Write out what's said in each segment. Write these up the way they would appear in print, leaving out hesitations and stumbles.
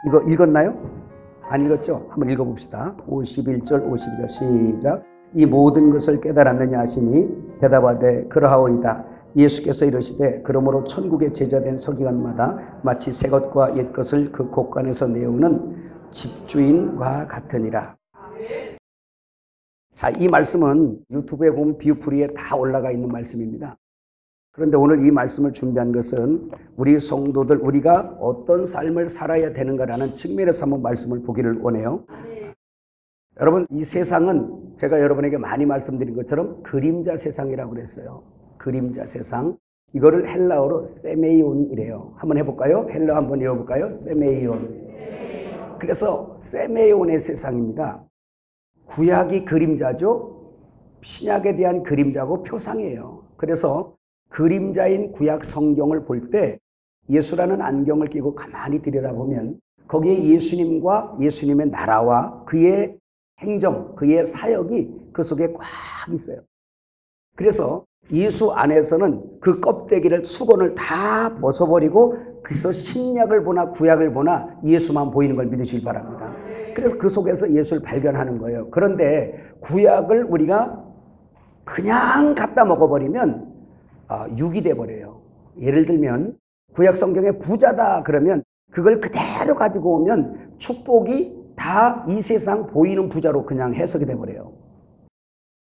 이거 읽었나요? 안 읽었죠? 한번 읽어봅시다. 51절 52절 시작. 이 모든 것을 깨달았느냐 하시니 대답하되 그러하오이다. 예수께서 이르시되 그러므로 천국의 제자된 서기관마다 마치 새 것과 옛 것을 그 곳간에서 내어오는 집주인과 같으니라. 자, 이 말씀은 유튜브에 보면 뷰프리에 다 올라가 있는 말씀입니다. 그런데 오늘 이 말씀을 준비한 것은 우리 성도들, 우리가 어떤 삶을 살아야 되는가라는 측면에서 한번 말씀을 보기를 원해요. 여러분, 이 세상은 제가 여러분에게 많이 말씀드린 것처럼 그림자 세상이라고 그랬어요. 그림자 세상. 이거를 헬라어로 세메이온이래요. 한번 해볼까요? 헬라어 한번 외워볼까요? 세메이온. 그래서 세메이온의 세상입니다. 구약이 그림자죠. 신약에 대한 그림자고 표상이에요. 그래서 그림자인 구약 성경을 볼 때 예수라는 안경을 끼고 가만히 들여다보면 거기에 예수님과 예수님의 나라와 그의 행정, 그의 사역이 그 속에 꽉 있어요. 그래서 예수 안에서는 그 껍데기를, 수건을 다 벗어버리고 그래서 신약을 보나 구약을 보나 예수만 보이는 걸 믿으시길 바랍니다. 그래서 그 속에서 예수를 발견하는 거예요. 그런데 구약을 우리가 그냥 갖다 먹어버리면 육이 돼버려요. 예를 들면 구약 성경에 부자다 그러면 그걸 그대로 가지고 오면 축복이 다 이 세상 보이는 부자로 그냥 해석이 돼버려요.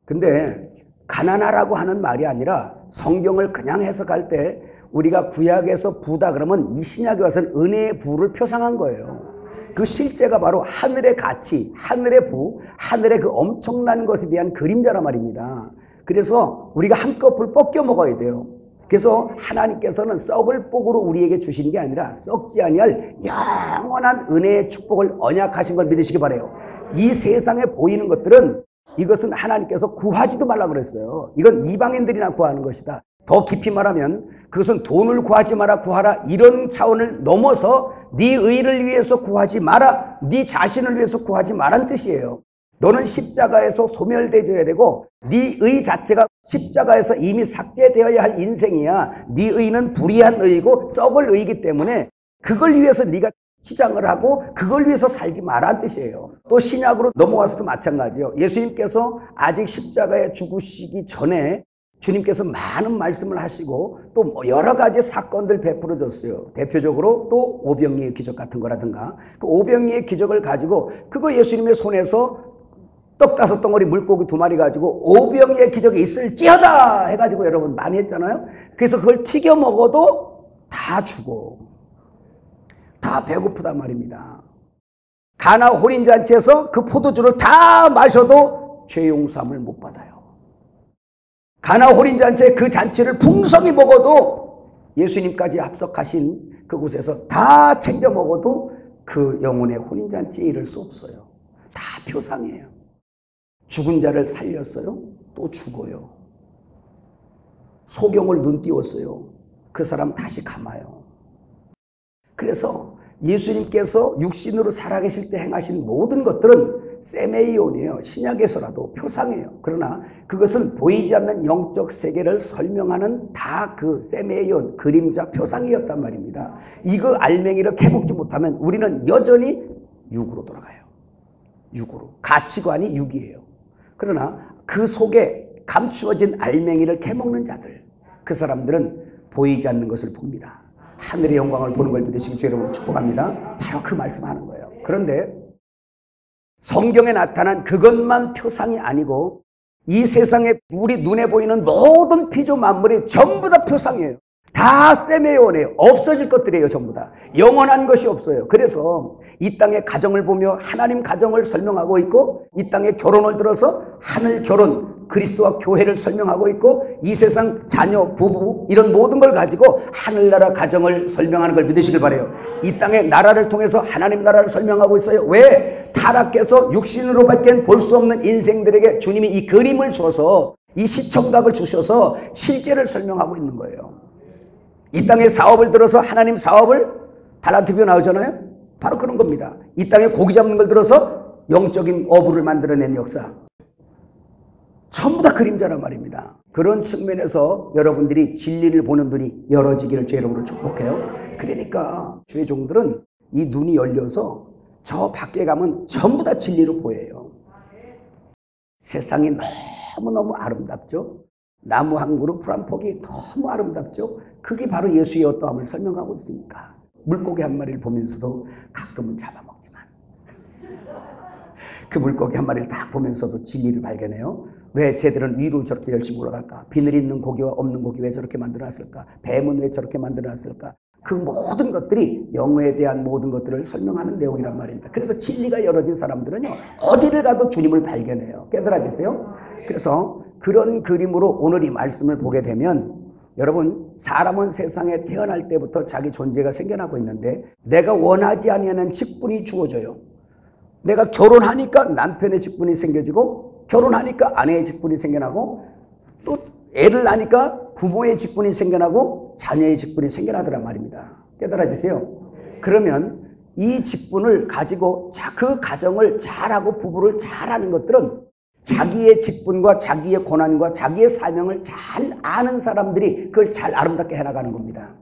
근데 가난하라고 하는 말이 아니라 성경을 그냥 해석할 때 우리가 구약에서 부다 그러면 이 신약에 와서는 은혜의 부를 표상한 거예요. 그 실제가 바로 하늘의 가치, 하늘의 부, 하늘의 그 엄청난 것에 대한 그림자란 말입니다. 그래서 우리가 한꺼풀 뻗겨 먹어야 돼요. 그래서 하나님께서는 썩을 복으로 우리에게 주시는 게 아니라 썩지 아니할 영원한 은혜의 축복을 언약하신 걸 믿으시기 바라요. 이 세상에 보이는 것들은 이것은 하나님께서 구하지도 말라고 그랬어요. 이건 이방인들이나 구하는 것이다. 더 깊이 말하면 그것은 돈을 구하지 마라, 구하라, 이런 차원을 넘어서 네 의를 위해서 구하지 마라, 네 자신을 위해서 구하지 마란 뜻이에요. 너는 십자가에서 소멸되어야 되고 네 의 자체가 십자가에서 이미 삭제되어야 할 인생이야. 네 의는 불의한 의이고 썩을 의이기 때문에 그걸 위해서 네가 치장을 하고 그걸 위해서 살지 마란 뜻이에요. 또 신약으로 넘어와서도 마찬가지예요. 예수님께서 아직 십자가에 죽으시기 전에 주님께서 많은 말씀을 하시고 또 여러 가지 사건들 베풀어 줬어요. 대표적으로 또 오병이의 기적 같은 거라든가 그 오병이의 기적을 가지고 그거 예수님의 손에서 떡 5덩어리 물고기 2마리 가지고 오병이의 기적이 있을지어다 해가지고 여러분 많이 했잖아요. 그래서 그걸 튀겨 먹어도 다 죽어. 다 배고프단 말입니다. 가나 혼인잔치에서 그 포도주를 다 마셔도 죄 용서함을 못 받아요. 가나 혼인잔치에 그 잔치를 풍성히 먹어도 예수님까지 합석하신 그곳에서 다 챙겨 먹어도 그 영혼의 혼인잔치에 이를 수 없어요. 다 표상이에요. 죽은 자를 살렸어요. 또 죽어요. 소경을 눈 띄웠어요. 그 사람 다시 감아요. 그래서 예수님께서 육신으로 살아계실 때 행하신 모든 것들은 세메이온이에요. 신약에서라도 표상이에요. 그러나 그것은 보이지 않는 영적 세계를 설명하는 다 그 세메이온, 그림자, 표상이었단 말입니다. 이거 알맹이를 캐먹지 못하면 우리는 여전히 육으로 돌아가요. 육으로. 가치관이 육이에요. 그러나 그 속에 감추어진 알맹이를 캐먹는 자들, 그 사람들은 보이지 않는 것을 봅니다. 하늘의 영광을 보는 걸 믿으시기 주 여러분 축복합니다. 바로 그 말씀하는 거예요. 그런데 성경에 나타난 그것만 표상이 아니고 이 세상에 우리 눈에 보이는 모든 피조 만물이 전부 다 표상이에요. 다 세메온이에요. 없어질 것들이에요. 전부 다. 영원한 것이 없어요. 그래서 이 땅의 가정을 보며 하나님 가정을 설명하고 있고 이 땅의 결혼을 들어서 하늘 결혼, 그리스도와 교회를 설명하고 있고 이 세상 자녀, 부부 이런 모든 걸 가지고 하늘나라 가정을 설명하는 걸 믿으시길 바라요. 이 땅의 나라를 통해서 하나님 나라를 설명하고 있어요. 왜? 타락해서 육신으로밖에 볼 수 없는 인생들에게 주님이 이 그림을 줘서 이 시청각을 주셔서 실제를 설명하고 있는 거예요. 이 땅의 사업을 들어서 하나님 사업을 달란트비가 나오잖아요. 바로 그런 겁니다. 이 땅에 고기 잡는 걸 들어서 영적인 어부를 만들어낸 역사. 전부 다 그림자란 말입니다. 그런 측면에서 여러분들이 진리를 보는 눈이 열어지기를 주 여러분을 축복해요. 그러니까 주의 종들은 이 눈이 열려서 저 밖에 가면 전부 다 진리로 보여요. 세상이 너무너무 아름답죠. 나무 한 그루 풀 한 폭이 너무 아름답죠. 그게 바로 예수의 어떠함을 설명하고 있으니까. 물고기 한 마리를 보면서도 가끔은 잡아먹지만 그 물고기 한 마리를 딱 보면서도 진리를 발견해요. 왜 쟤들은 위로 저렇게 열심히 올라갈까? 비늘 있는 고기와 없는 고기 왜 저렇게 만들어놨을까? 뱀은 왜 저렇게 만들어놨을까? 그 모든 것들이 영어에 대한 모든 것들을 설명하는 내용이란 말입니다. 그래서 진리가 열어진 사람들은요, 어디를 가도 주님을 발견해요. 깨달아지세요? 그래서 그런 그림으로 오늘 이 말씀을 보게 되면, 여러분, 사람은 세상에 태어날 때부터 자기 존재가 생겨나고 있는데 내가 원하지 아니하는 직분이 주어져요. 내가 결혼하니까 남편의 직분이 생겨지고, 결혼하니까 아내의 직분이 생겨나고, 또 애를 낳으니까 부모의 직분이 생겨나고 자녀의 직분이 생겨나더란 말입니다. 깨달아지세요? 그러면 이 직분을 가지고 그 가정을 잘하고 부부를 잘하는 것들은 자기의 직분과 자기의 고난과 자기의 사명을 잘 아는 사람들이 그걸 잘 아름답게 해나가는 겁니다.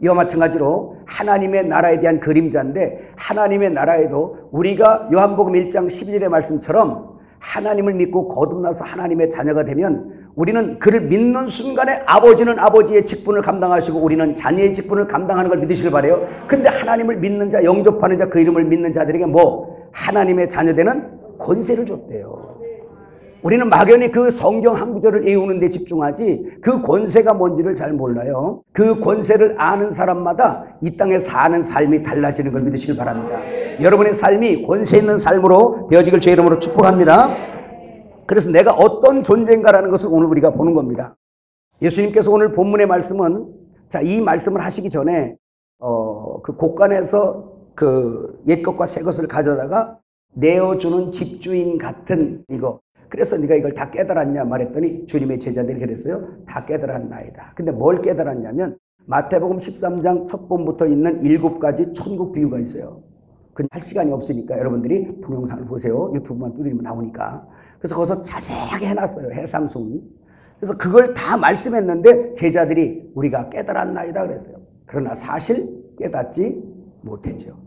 이와 마찬가지로 하나님의 나라에 대한 그림자인데, 하나님의 나라에도 우리가 요한복음 1장 12절의 말씀처럼 하나님을 믿고 거듭나서 하나님의 자녀가 되면 우리는 그를 믿는 순간에 아버지는 아버지의 직분을 감당하시고 우리는 자녀의 직분을 감당하는 걸 믿으시길 바라요. 근데 하나님을 믿는 자, 영접하는 자, 그 이름을 믿는 자들에게 하나님의 자녀되는 권세를 줬대요. 우리는 막연히 그 성경 한 구절을 외우는 데 집중하지 그 권세가 뭔지를 잘 몰라요. 그 권세를 아는 사람마다 이 땅에 사는 삶이 달라지는 걸 믿으시길 바랍니다. 여러분의 삶이 권세 있는 삶으로 되어지길 제 이름으로 축복합니다. 그래서 내가 어떤 존재인가라는 것을 오늘 우리가 보는 겁니다. 예수님께서 오늘 본문의 말씀은, 자, 이 말씀을 하시기 전에 그 곳간에서 그 옛것과 새것을 가져다가 내어주는 집주인 같은 이거, 그래서 네가 이걸 다 깨달았냐 말했더니 주님의 제자들이 그랬어요. 다 깨달았나이다. 근데 뭘 깨달았냐면 마태복음 13장 첫 본부터 있는 7가지 천국 비유가 있어요. 그냥 할 시간이 없으니까 여러분들이 동영상을 보세요. 유튜브만 두드리면 나오니까. 그래서 거기서 자세하게 해놨어요. 해상순. 그래서 그걸 다 말씀했는데 제자들이 우리가 깨달았나이다 그랬어요. 그러나 사실 깨닫지 못했죠.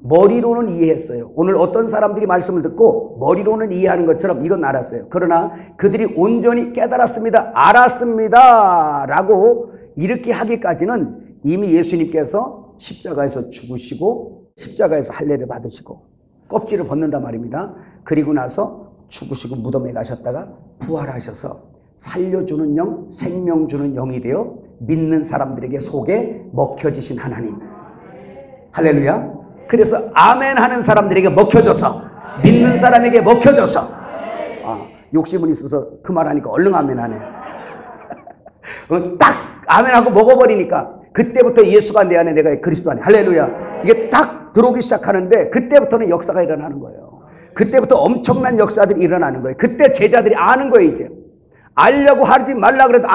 머리로는 이해했어요. 오늘 어떤 사람들이 말씀을 듣고 머리로는 이해하는 것처럼 이건 알았어요. 그러나 그들이 온전히 깨달았습니다, 알았습니다 라고 이렇게 하기까지는 이미 예수님께서 십자가에서 죽으시고 십자가에서 할례를 받으시고 껍질을 벗는단 말입니다. 그리고 나서 죽으시고 무덤에 가셨다가 부활하셔서 살려주는 영, 생명 주는 영이 되어 믿는 사람들에게 속에 먹혀지신 하나님. 할렐루야. 그래서 아멘 하는 사람들에게 먹혀져서, 믿는 사람에게 먹혀져서, 욕심은 있어서 그 말하니까 얼른 아멘 하네. 딱 아멘하고 먹어버리니까 그때부터 예수가 내 안에, 내가 그리스도 안에. 할렐루야. 이게 딱 들어오기 시작하는데 그때부터는 역사가 일어나는 거예요. 그때부터 엄청난 역사들이 일어나는 거예요. 그때 제자들이 아는 거예요. 이제 알려고 하지 말라 그래도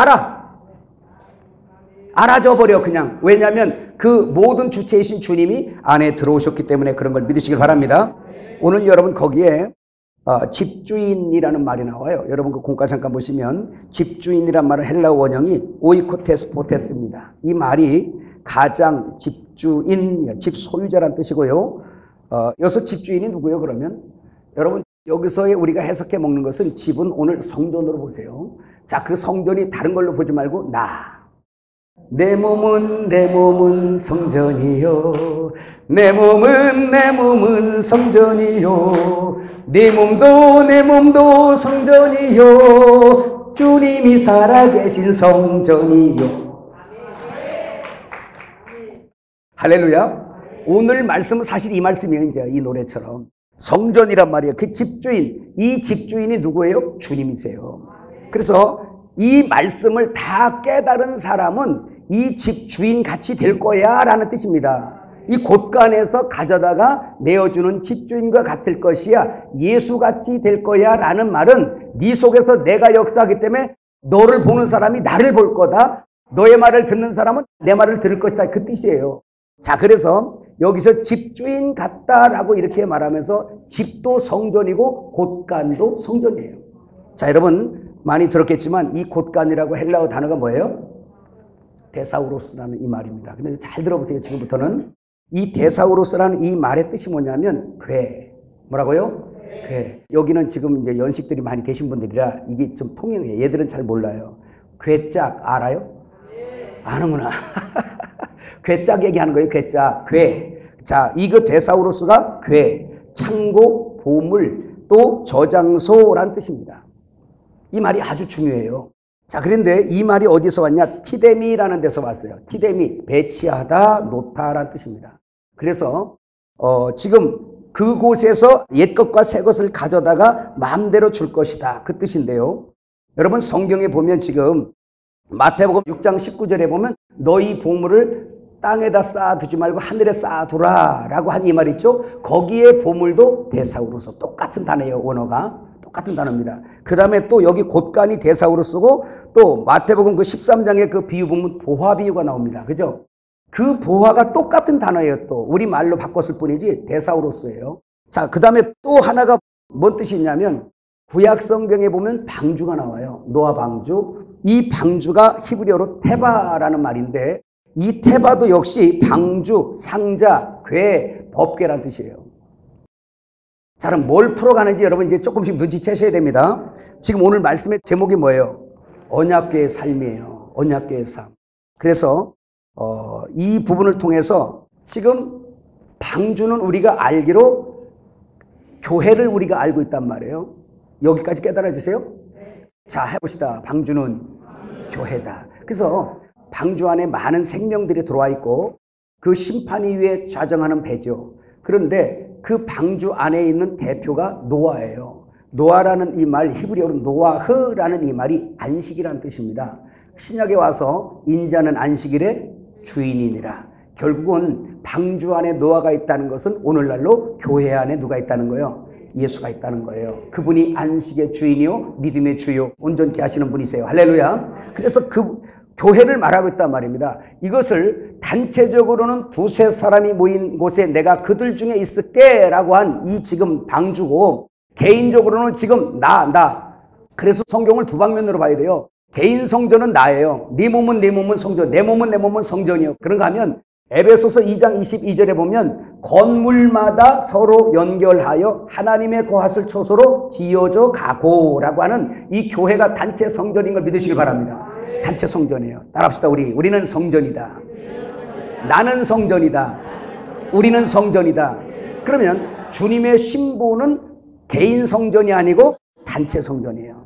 알아져 버려 그냥. 왜냐하면 그 모든 주체이신 주님이 안에 들어오셨기 때문에 그런 걸 믿으시길 바랍니다. 오늘 여러분 거기에 집주인이라는 말이 나와요. 여러분 그 공과 잠깐 보시면 집주인이란 말은 헬라어 원형이 오이코테스포테스입니다. 이 말이 가장, 집주인, 집 소유자란 뜻이고요. 여기서 집주인이 누구예요? 그러면 여러분 여기서의 우리가 해석해 먹는 것은 집은 오늘 성전으로 보세요. 자, 그 성전이 다른 걸로 보지 말고 내 몸은 성전이요. 내 몸은 성전이요. 내 몸도 성전이요. 주님이 살아계신 성전이요. 할렐루야. 오늘 말씀은 사실 이 말씀이에요. 이제 이 노래처럼 성전이란 말이에요. 그 집주인, 이 집주인이 누구예요? 주님이세요. 그래서 이 말씀을 다 깨달은 사람은 이 집주인 같이 될 거야 라는 뜻입니다. 이 곳간에서 가져다가 내어주는 집주인과 같을 것이야, 예수같이 될 거야 라는 말은 네 속에서 내가 역사하기 때문에 너를 보는 사람이 나를 볼 거다, 너의 말을 듣는 사람은 내 말을 들을 것이다, 그 뜻이에요. 자, 그래서 여기서 집주인 같다라고 이렇게 말하면서 집도 성전이고 곳간도 성전이에요. 자, 여러분 많이 들었겠지만 이 곳간이라고 헬라어 단어가 뭐예요? 데사우로스라는 이 말입니다. 근데 잘 들어보세요. 지금부터는 이 데사우로스라는 이 말의 뜻이 뭐냐면 괴. 뭐라고요? 괴. 여기는 지금 이제 연식들이 많이 계신 분들이라 이게 좀 통용이에요. 얘들은 잘 몰라요. 괴짝 알아요? 아는구나. 괴짝 얘기하는 거예요. 괴짝. 괴. 자, 이거 데사우로스가 괴. 창고, 보물, 또 저장소란 뜻입니다. 이 말이 아주 중요해요. 자, 그런데 이 말이 어디서 왔냐? 티데미라는 데서 왔어요. 티데미, 배치하다, 놓다라는 뜻입니다. 그래서 지금 그곳에서 옛것과 새것을 가져다가 마음대로 줄 것이다. 그 뜻인데요. 여러분 성경에 보면 지금 마태복음 6장 19절에 보면 너희 보물을 땅에다 쌓아두지 말고 하늘에 쌓아두라 라고 한 이 말 있죠. 거기에 보물도 데사우로서 똑같은 단어예요. 원어가 똑같은 단어입니다. 그 다음에 또 여기 곳간이 데사우로스고 또 마태복음 그 13장에 그 비유 보면 보화 비유가 나옵니다. 그죠? 그 보화가 똑같은 단어예요. 또 우리말로 바꿨을 뿐이지 데사우로스예요. 자, 그 다음에 또 하나가 뭔 뜻이 있냐면 구약 성경에 보면 방주가 나와요. 노아 방주. 이 방주가 히브리어로 테바라는 말인데 이 테바도 역시 방주, 상자, 괴, 법궤란 뜻이에요. 자, 그럼 뭘 풀어가는지 여러분 이제 조금씩 눈치채셔야 됩니다. 지금 오늘 말씀의 제목이 뭐예요? 언약궤의 삶이에요. 언약궤의 삶. 그래서 이 부분을 통해서 지금 방주는 우리가 알기로 교회를 우리가 알고 있단 말이에요. 여기까지 깨달아지세요? 자, 해봅시다. 방주는 교회다. 그래서 방주 안에 많은 생명들이 들어와 있고 그 심판이 위에 좌정하는 배죠. 그런데 그 방주 안에 있는 대표가 노아예요. 노아라는 이 말, 히브리어로 노아흐라는 이 말이 안식이라는 뜻입니다. 신약에 와서 인자는 안식일의 주인이니라. 결국은 방주 안에 노아가 있다는 것은 오늘날로 교회 안에 누가 있다는 거예요? 예수가 있다는 거예요. 그분이 안식의 주인이요 믿음의 주요 온전케 하시는 분이세요. 할렐루야. 그래서 그 교회를 말하고 있단 말입니다. 이것을 단체적으로는 두세 사람이 모인 곳에 내가 그들 중에 있을게 라고 한 이 지금 방주고 개인적으로는 지금 나. 그래서 성경을 두 방면으로 봐야 돼요. 개인 성전은 나예요. 네 몸은 내 몸은 성전, 내 몸은 성전이요. 그런가 하면 에베소서 2장 22절에 보면 건물마다 서로 연결하여 하나님의 거하실 초소로 지어져 가고라고 하는 이 교회가 단체 성전인 걸 믿으시길 바랍니다. 단체 성전이에요. 따라합시다. 우리는 성전이다. 나는 성전이다. 우리는 성전이다. 그러면 주님의 신부는 개인 성전이 아니고 단체 성전이에요.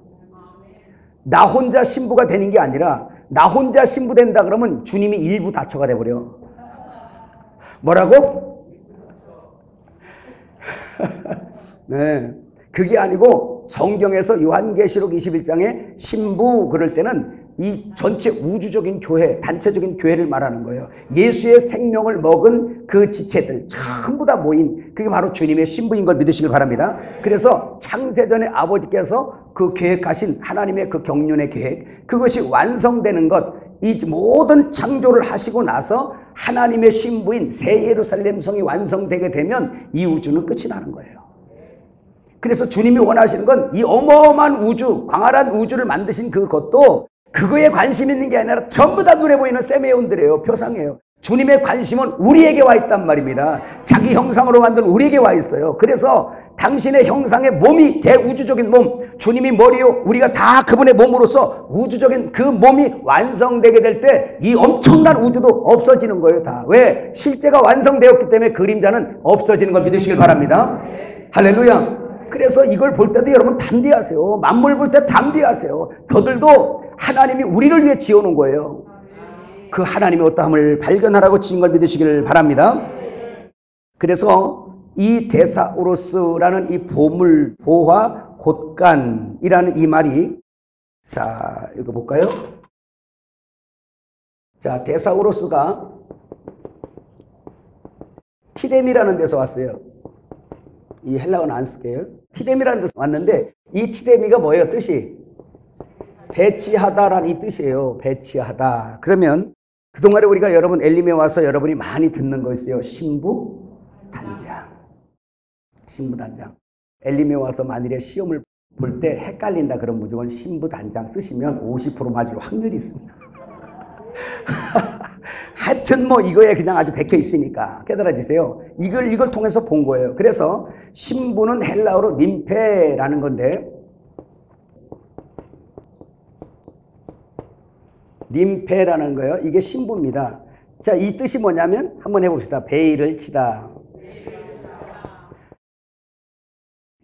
나 혼자 신부가 되는 게 아니라 나 혼자 신부 된다 그러면 주님이 일부 다처가 돼버려. 뭐라고? 네, 그게 아니고 성경에서 요한계시록 21장에 신부 그럴 때는 이 전체 우주적인 교회, 단체적인 교회를 말하는 거예요. 예수의 생명을 먹은 그 지체들 전부 다 모인 그게 바로 주님의 신부인 걸 믿으시길 바랍니다. 그래서 창세전에 아버지께서 그 계획하신 하나님의 그 경륜의 계획, 그것이 완성되는 것, 이 모든 창조를 하시고 나서 하나님의 신부인 새 예루살렘 성이 완성되게 되면 이 우주는 끝이 나는 거예요. 그래서 주님이 원하시는 건 이 어마어마한 우주, 광활한 우주를 만드신 그것도 그거에 관심 있는 게 아니라 전부 다 눈에 보이는 세메온들이에요. 표상이에요. 주님의 관심은 우리에게 와 있단 말입니다. 자기 형상으로 만든 우리에게 와 있어요. 그래서 당신의 형상의 몸이 대우주적인 몸, 주님이 머리요, 우리가 다 그분의 몸으로서 우주적인 그 몸이 완성되게 될 때 이 엄청난 우주도 없어지는 거예요. 다. 왜? 실제가 완성되었기 때문에 그림자는 없어지는 걸 믿으시길 바랍니다. 할렐루야. 그래서 이걸 볼 때도 여러분 담대하세요. 만물 볼 때 담대하세요. 저들도 하나님이 우리를 위해 지어놓은 거예요. 그 하나님의 어떠함을 발견하라고 지은 걸 믿으시길 바랍니다. 그래서 이 데사우로스라는 이 보물, 보화, 곳간이라는 이 말이, 자, 읽어볼까요? 자, 데사우로스가 티뎀이라는 데서 왔어요. 이 헬라어는 안 쓸게요. 티뎀이라는 데서 왔는데 이 티데미가 뭐예요? 뜻이? 배치하다라는 이 뜻이에요. 배치하다. 그러면 그동안에 우리가 여러분 엘림에 와서 여러분이 많이 듣는 거 있어요. 신부 단장. 신부 단장. 엘림에 와서 만일에 시험을 볼 때 헷갈린다 그러면 무조건 신부 단장 쓰시면 50% 맞을 확률이 있습니다. 하여튼 뭐 이거에 그냥 아주 박혀 있으니까 깨달아지세요. 이걸 통해서 본 거예요. 그래서 신부는 헬라어로 림페라는 건데, 림페라는 거예요. 이게 신부입니다. 자, 이 뜻이 뭐냐면 한번 해봅시다. 베일을 치다.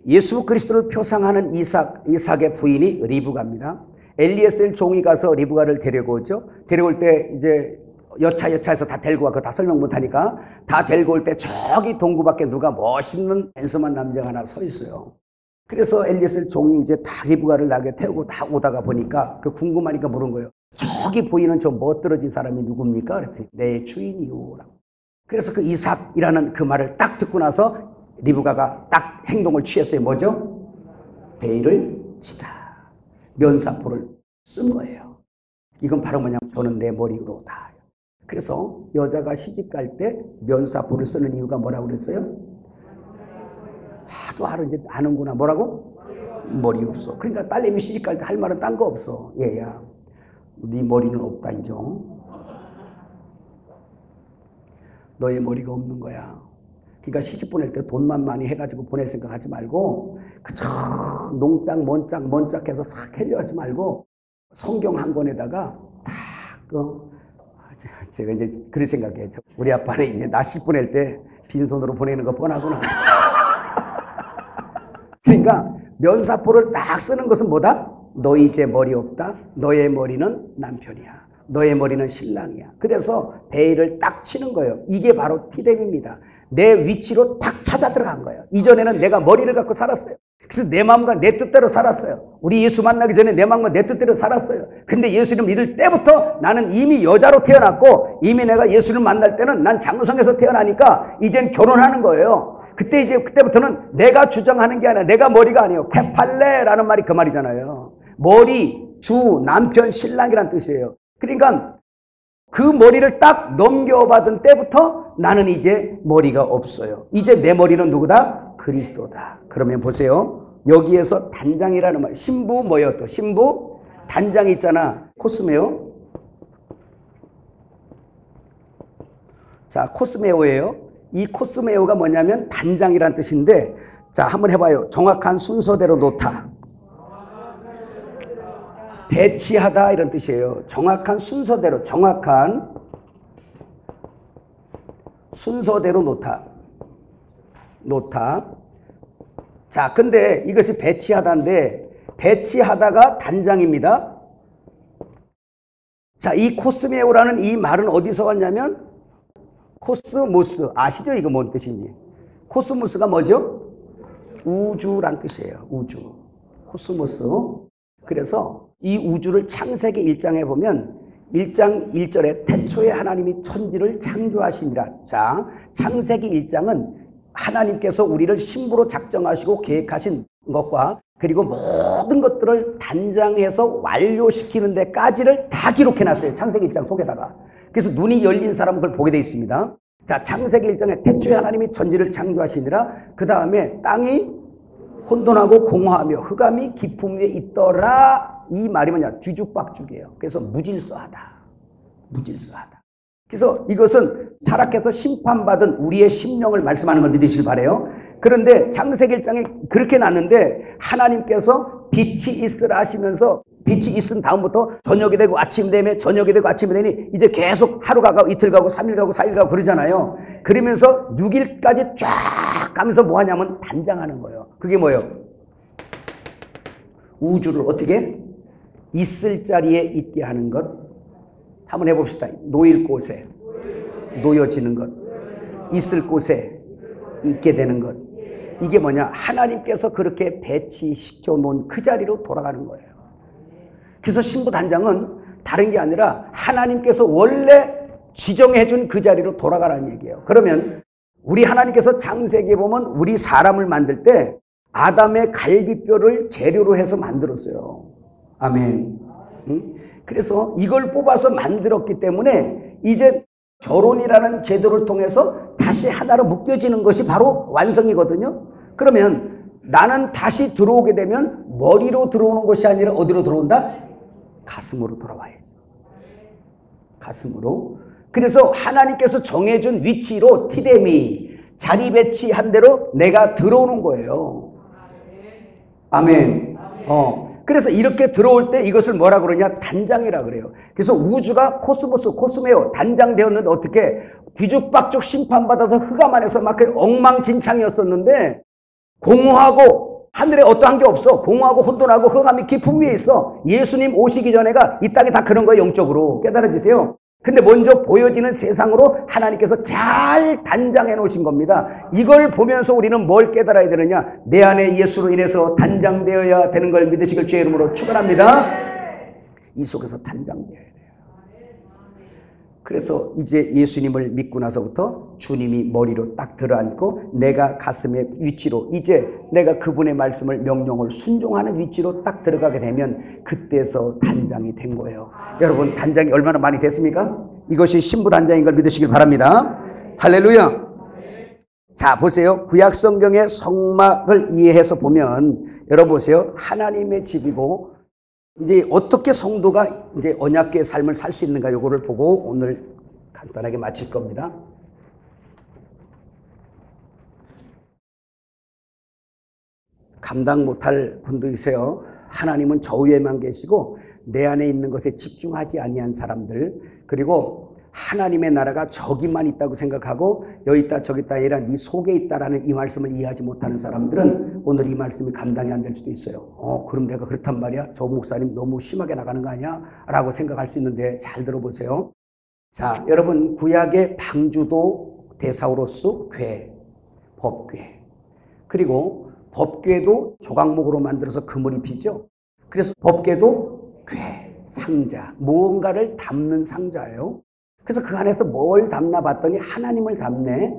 예수 그리스도를 표상하는 이삭의 부인이 리브가입니다. 엘리에셀 종이 가서 리브가를 데려오죠. 데려올 때 이제 여차여차해서 다 데리고 와. 그거 다 설명 못하니까 다 데리고 올 때 저기 동구 밖에 누가 멋있는 댄서만 남자가 하나 서 있어요. 그래서 엘리에셀 종이 이제 다 리브가를 나게 태우고 다 오다가 보니까 그 궁금하니까 물은 거예요. 저기 보이는 저 멋들어진 사람이 누굽니까? 그랬더니 내 주인이요. 그래서 그 이삭이라는 그 말을 딱 듣고 나서 리브가가 딱 행동을 취했어요. 뭐죠? 베일을 치다. 면사포를 쓴 거예요. 이건 바로 뭐냐면 저는 내 머리로다. 그래서 여자가 시집갈 때 면사포를 쓰는 이유가 뭐라고 그랬어요? 하도 이제 아는구나. 뭐라고? 머리 없어. 그러니까 딸내미 시집갈 때 할 말은 딴 거 없어. 얘야, 네 머리는 없다 인정. 너의 머리가 없는 거야. 그러니까 시집 보낼 때 돈만 많이 해가지고 보낼 생각하지 말고 그저 농땅 먼짝 해서 싹 해려하지 말고 성경 한 권에다가 딱 제가 이제 그런 생각해요. 우리 아빠는 이제 낯시 보낼 때 빈손으로 보내는 거 뻔하구나. 그러니까 면사포를 딱 쓰는 것은 뭐다? 너 이제 머리 없다. 너의 머리는 남편이야. 너의 머리는 신랑이야. 그래서 베일을 딱 치는 거예요. 이게 바로 티뎀입니다. 내 위치로 딱 찾아 들어간 거예요. 이전에는 내가 머리를 갖고 살았어요. 그래서 내 마음과 내 뜻대로 살았어요. 우리 예수 만나기 전에 내 마음과 내 뜻대로 살았어요. 근데 예수님 믿을 때부터 나는 이미 여자로 태어났고 이미 내가 예수를 만날 때는 난 장성에서 태어나니까 이젠 결혼하는 거예요. 그때부터는 내가 주장하는 게 아니라 내가 머리가 아니에요. 케팔레라는 말이 그 말이잖아요. 머리, 주, 남편, 신랑이란 뜻이에요. 그러니까 그 머리를 딱 넘겨받은 때부터 나는 이제 머리가 없어요. 이제 내 머리는 누구다? 그리스도다. 그러면 보세요. 여기에서 단장이라는 말. 신부 뭐예요 또? 신부 단장이 있잖아. 코스메오. 자, 코스메오예요. 이 코스메오가 뭐냐면 단장이란 뜻인데, 자, 한번 해봐요. 정확한 순서대로 놓다. 배치하다 이런 뜻이에요. 정확한 순서대로 놓다. 자, 근데 이것이 배치하다인데 배치하다가 단장입니다. 자, 이 코스메오라는 이 말은 어디서 왔냐면 코스모스. 아시죠? 이거 뭔 뜻인지. 코스모스가 뭐죠? 우주란 뜻이에요. 우주. 코스모스. 그래서 이 우주를 창세기 1장에 보면 1장 1절에 태초에 하나님이 천지를 창조하시니라. 자, 창세기 1장은 하나님께서 우리를 신부로 작정하시고 계획하신 것과 그리고 모든 것들을 단장해서 완료시키는 데까지를 다 기록해놨어요. 창세기 1장 속에다가. 그래서 눈이 열린 사람은 그걸 보게 되어 있습니다. 자, 창세기 1장에 태초에 하나님이 천지를 창조하시니라. 그 다음에 땅이 혼돈하고 공허하며 흑암이 깊음 위에 있더라. 이 말이 뭐냐? 뒤죽박죽이에요. 그래서 무질서하다. 그래서 이것은 타락해서 심판받은 우리의 심령을 말씀하는 걸 믿으시길 바라요. 그런데 창세기 1장에 그렇게 놨는데 하나님께서 빛이 있으라 하시면서 빛이 있은 다음부터 저녁이 되고 아침이 되면 저녁이 되고 아침이 되니 이제 계속 하루가 가고 이틀 가고 3일 가고 4일 가고 그러잖아요. 그러면서 6일까지 쫙 가면서 뭐 하냐면 단장하는 거예요. 그게 뭐예요? 우주를 어떻게? 있을 자리에 있게 하는 것. 한번 해봅시다. 놓일 곳에 놓여지는 것. 있을 곳에 있게 되는 것. 이게 뭐냐? 하나님께서 그렇게 배치시켜 놓은 그 자리로 돌아가는 거예요. 그래서 신부 단장은 다른 게 아니라 하나님께서 원래 지정해 준 그 자리로 돌아가라는 얘기예요. 그러면 우리 하나님께서 창세기에 보면 우리 사람을 만들 때 아담의 갈비뼈를 재료로 해서 만들었어요. 아멘. 그래서 이걸 뽑아서 만들었기 때문에 이제 결혼이라는 제도를 통해서 다시 하나로 묶여지는 것이 바로 완성이거든요. 그러면 나는 다시 들어오게 되면 머리로 들어오는 것이 아니라 어디로 들어온다? 가슴으로 돌아와야지. 가슴으로. 그래서 하나님께서 정해준 위치로 티데미, 자리 배치한 대로 내가 들어오는 거예요. 아멘. 그래서 이렇게 들어올 때 이것을 뭐라 그러냐? 단장이라 그래요. 그래서 우주가 코스메오, 단장되었는데 어떻게 뒤죽박죽 심판받아서 흑암 안에서 막 엉망진창이었었는데 공허하고 하늘에 어떠한 게 없어. 공허하고 혼돈하고 흑암이 깊은 위에 있어. 예수님 오시기 전에가 이 땅이 다 그런 거예요. 영적으로. 깨달아지세요? 근데 먼저 보여지는 세상으로 하나님께서 잘 단장해 놓으신 겁니다. 이걸 보면서 우리는 뭘 깨달아야 되느냐? 내 안에 예수로 인해서 단장되어야 되는 걸 믿으시길 주의 이름으로 축원합니다. 이 속에서 단장되어야 돼요. 그래서 이제 예수님을 믿고 나서부터 주님이 머리로 딱 들어앉고 내가 가슴의 위치로 이제 내가 그분의 말씀을 명령을 순종하는 위치로 딱 들어가게 되면 그때서 단장이 된 거예요. 여러분 단장이 얼마나 많이 됐습니까? 이것이 신부 단장인 걸 믿으시길 바랍니다. 할렐루야. 자 보세요. 구약 성경의 성막을 이해해서 보면 여러분 보세요. 하나님의 집이고 이제 어떻게 성도가 이제 언약궤의 삶을 살 수 있는가 요거를 보고 오늘 간단하게 마칠 겁니다. 감당 못할 분도 있어요. 하나님은 저 위에만 계시고 내 안에 있는 것에 집중하지 아니한 사람들, 그리고 하나님의 나라가 저기만 있다고 생각하고 여기 있다 저기 있다 아니라 네 속에 있다라는 이 말씀을 이해하지 못하는 사람들은 오늘 이 말씀이 감당이 안 될 수도 있어요. 그럼 내가 그렇단 말이야? 저 목사님 너무 심하게 나가는 거 아니야? 라고 생각할 수 있는데 잘 들어보세요. 자, 여러분 구약의 방주도 데사우로스 궤, 법궤, 그리고 법궤도 조각목으로 만들어서 금을 입히죠. 그래서 법궤도 궤, 상자, 무언가를 담는 상자예요. 그래서 그 안에서 뭘 담나 봤더니 하나님을 담네.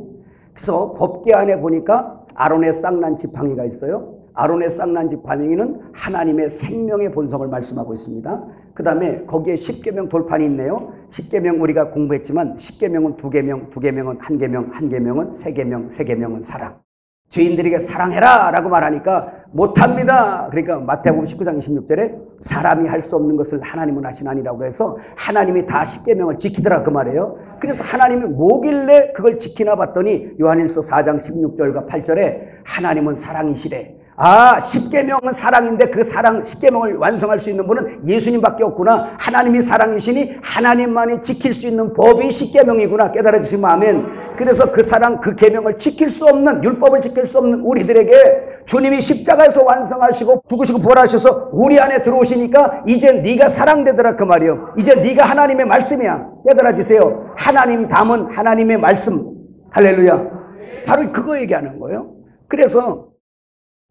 그래서 법궤 안에 보니까 아론의 쌍난 지팡이가 있어요. 아론의 쌍난 지팡이는 하나님의 생명의 본성을 말씀하고 있습니다. 그 다음에 거기에 십계명 돌판이 있네요. 십계명 우리가 공부했지만 십계명은 두 계명, 두 계명은 한 계명, 한 계명은 세 계명, 세 계명은 사랑. 죄인들에게 사랑해라 라고 말하니까 못합니다. 그러니까 마태복음 19장 26절에 사람이 할 수 없는 것을 하나님은 하시나니라고 해서 하나님이 다 십계명을 지키더라 그 말이에요. 그래서 하나님이 뭐길래 그걸 지키나 봤더니 요한일서 4장 16절과 8절에 하나님은 사랑이시래. 아, 십계명은 사랑인데 그 사랑 십계명을 완성할 수 있는 분은 예수님밖에 없구나. 하나님이 사랑이시니 하나님만이 지킬 수 있는 법이 십계명이구나. 깨달아지시면 아멘. 그래서 그 사랑 그 계명을 지킬 수 없는, 율법을 지킬 수 없는 우리들에게 주님이 십자가에서 완성하시고 죽으시고 부활하셔서 우리 안에 들어오시니까 이제 네가 사랑되더라 그 말이요. 이제 네가 하나님의 말씀이야. 깨달아지세요. 하나님 담은 하나님의 말씀. 할렐루야. 바로 그거 얘기하는 거예요. 그래서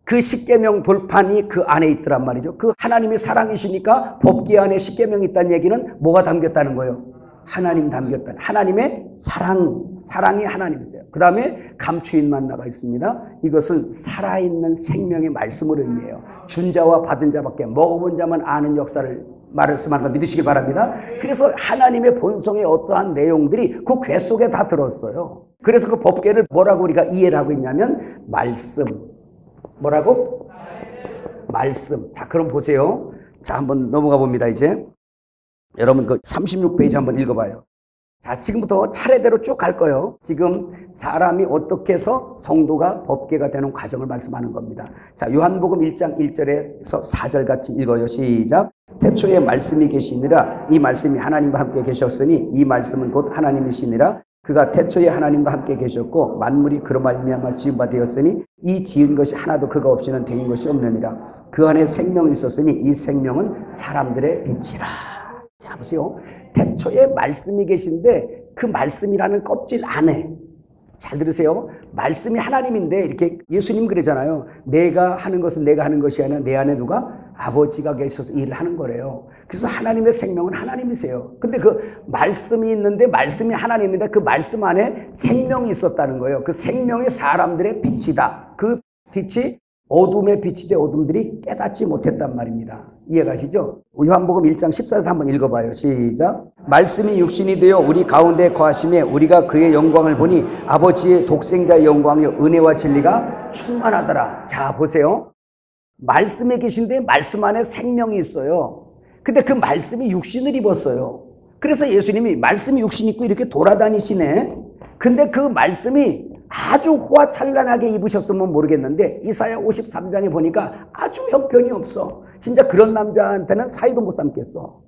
그 십계명 돌판이 그 안에 있더란 말이죠. 그 하나님이 사랑이시니까 법궤 안에 십계명이 있다는 얘기는 뭐가 담겼다는 거예요? 하나님 담겼다는, 하나님의 사랑이 하나님이세요. 그 다음에 감추인 만나가 있습니다. 이것은 살아있는 생명의 말씀을 의미해요. 준 자와 받은 자밖에, 먹어본 자만 아는 역사를 말씀하는 거 믿으시기 바랍니다. 그래서 하나님의 본성의 어떠한 내용들이 그 궤 속에 다 들었어요. 그래서 그 법궤를 뭐라고 우리가 이해를 하고 있냐면 말씀. 뭐라고? 말씀. 자, 그럼 보세요. 자, 한번 넘어가 봅니다. 이제 여러분 그 36페이지 한번 읽어봐요. 자, 지금부터 차례대로 쭉 갈 거예요. 지금 사람이 어떻게 해서 성도가 법궤가 되는 과정을 말씀하는 겁니다. 자, 요한복음 1장 1절에서 4절 같이 읽어요. 시작. 태초에 말씀이 계시니라. 이 말씀이 하나님과 함께 계셨으니 이 말씀은 곧 하나님이시니라. 그가 태초에 하나님과 함께 계셨고 만물이 그로 말미암아 지은 바 되었으니 이 지은 것이 하나도 그가 없이는 된 것이 없느니라. 그 안에 생명이 있었으니 이 생명은 사람들의 빛이라. 자, 보세요. 태초에 말씀이 계신데 그 말씀이라는 껍질 안에, 잘 들으세요. 말씀이 하나님인데 이렇게 예수님 그러잖아요. 내가 하는 것은 내가 하는 것이 아니라 내 안에 누가? 아버지가 계셔서 일을 하는 거래요. 그래서 하나님의 생명은 하나님이세요. 근데 그 말씀이 있는데 말씀이 하나님인데 그 말씀 안에 생명이 있었다는 거예요. 그 생명이 사람들의 빛이다. 그 빛이 어둠의 빛이 돼 어둠들이 깨닫지 못했단 말입니다. 이해가시죠? 요한복음 1장 14절 한번 읽어봐요. 시작. 말씀이 육신이 되어 우리 가운데 거하심에 우리가 그의 영광을 보니 아버지의 독생자의 영광이요 은혜와 진리가 충만하더라. 자, 보세요. 말씀에 계신데 말씀 안에 생명이 있어요. 근데 그 말씀이 육신을 입었어요. 그래서 예수님이 말씀이 육신 입고 이렇게 돌아다니시네. 근데 그 말씀이 아주 호화찬란하게 입으셨으면 모르겠는데 이사야 53장에 보니까 아주 형편이 없어. 진짜 그런 남자한테는 사이도 못 삼겠어.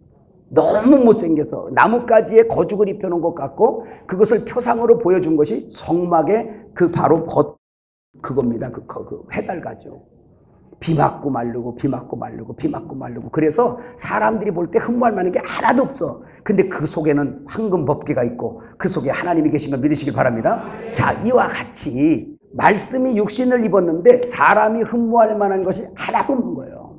너무 못생겨서 나뭇가지에 거죽을 입혀놓은 것 같고 그것을 표상으로 보여준 것이 성막의 그 바로 그겁니다. 그 해달가죠. 비 맞고 마르고 비 맞고 마르고 비 맞고 마르고 그래서 사람들이 볼 때 흠모할 만한 게 하나도 없어. 근데 그 속에는 황금 법궤가 있고 그 속에 하나님이 계신 걸 믿으시길 바랍니다. 자, 이와 같이 말씀이 육신을 입었는데 사람이 흠모할 만한 것이 하나도 없는 거예요.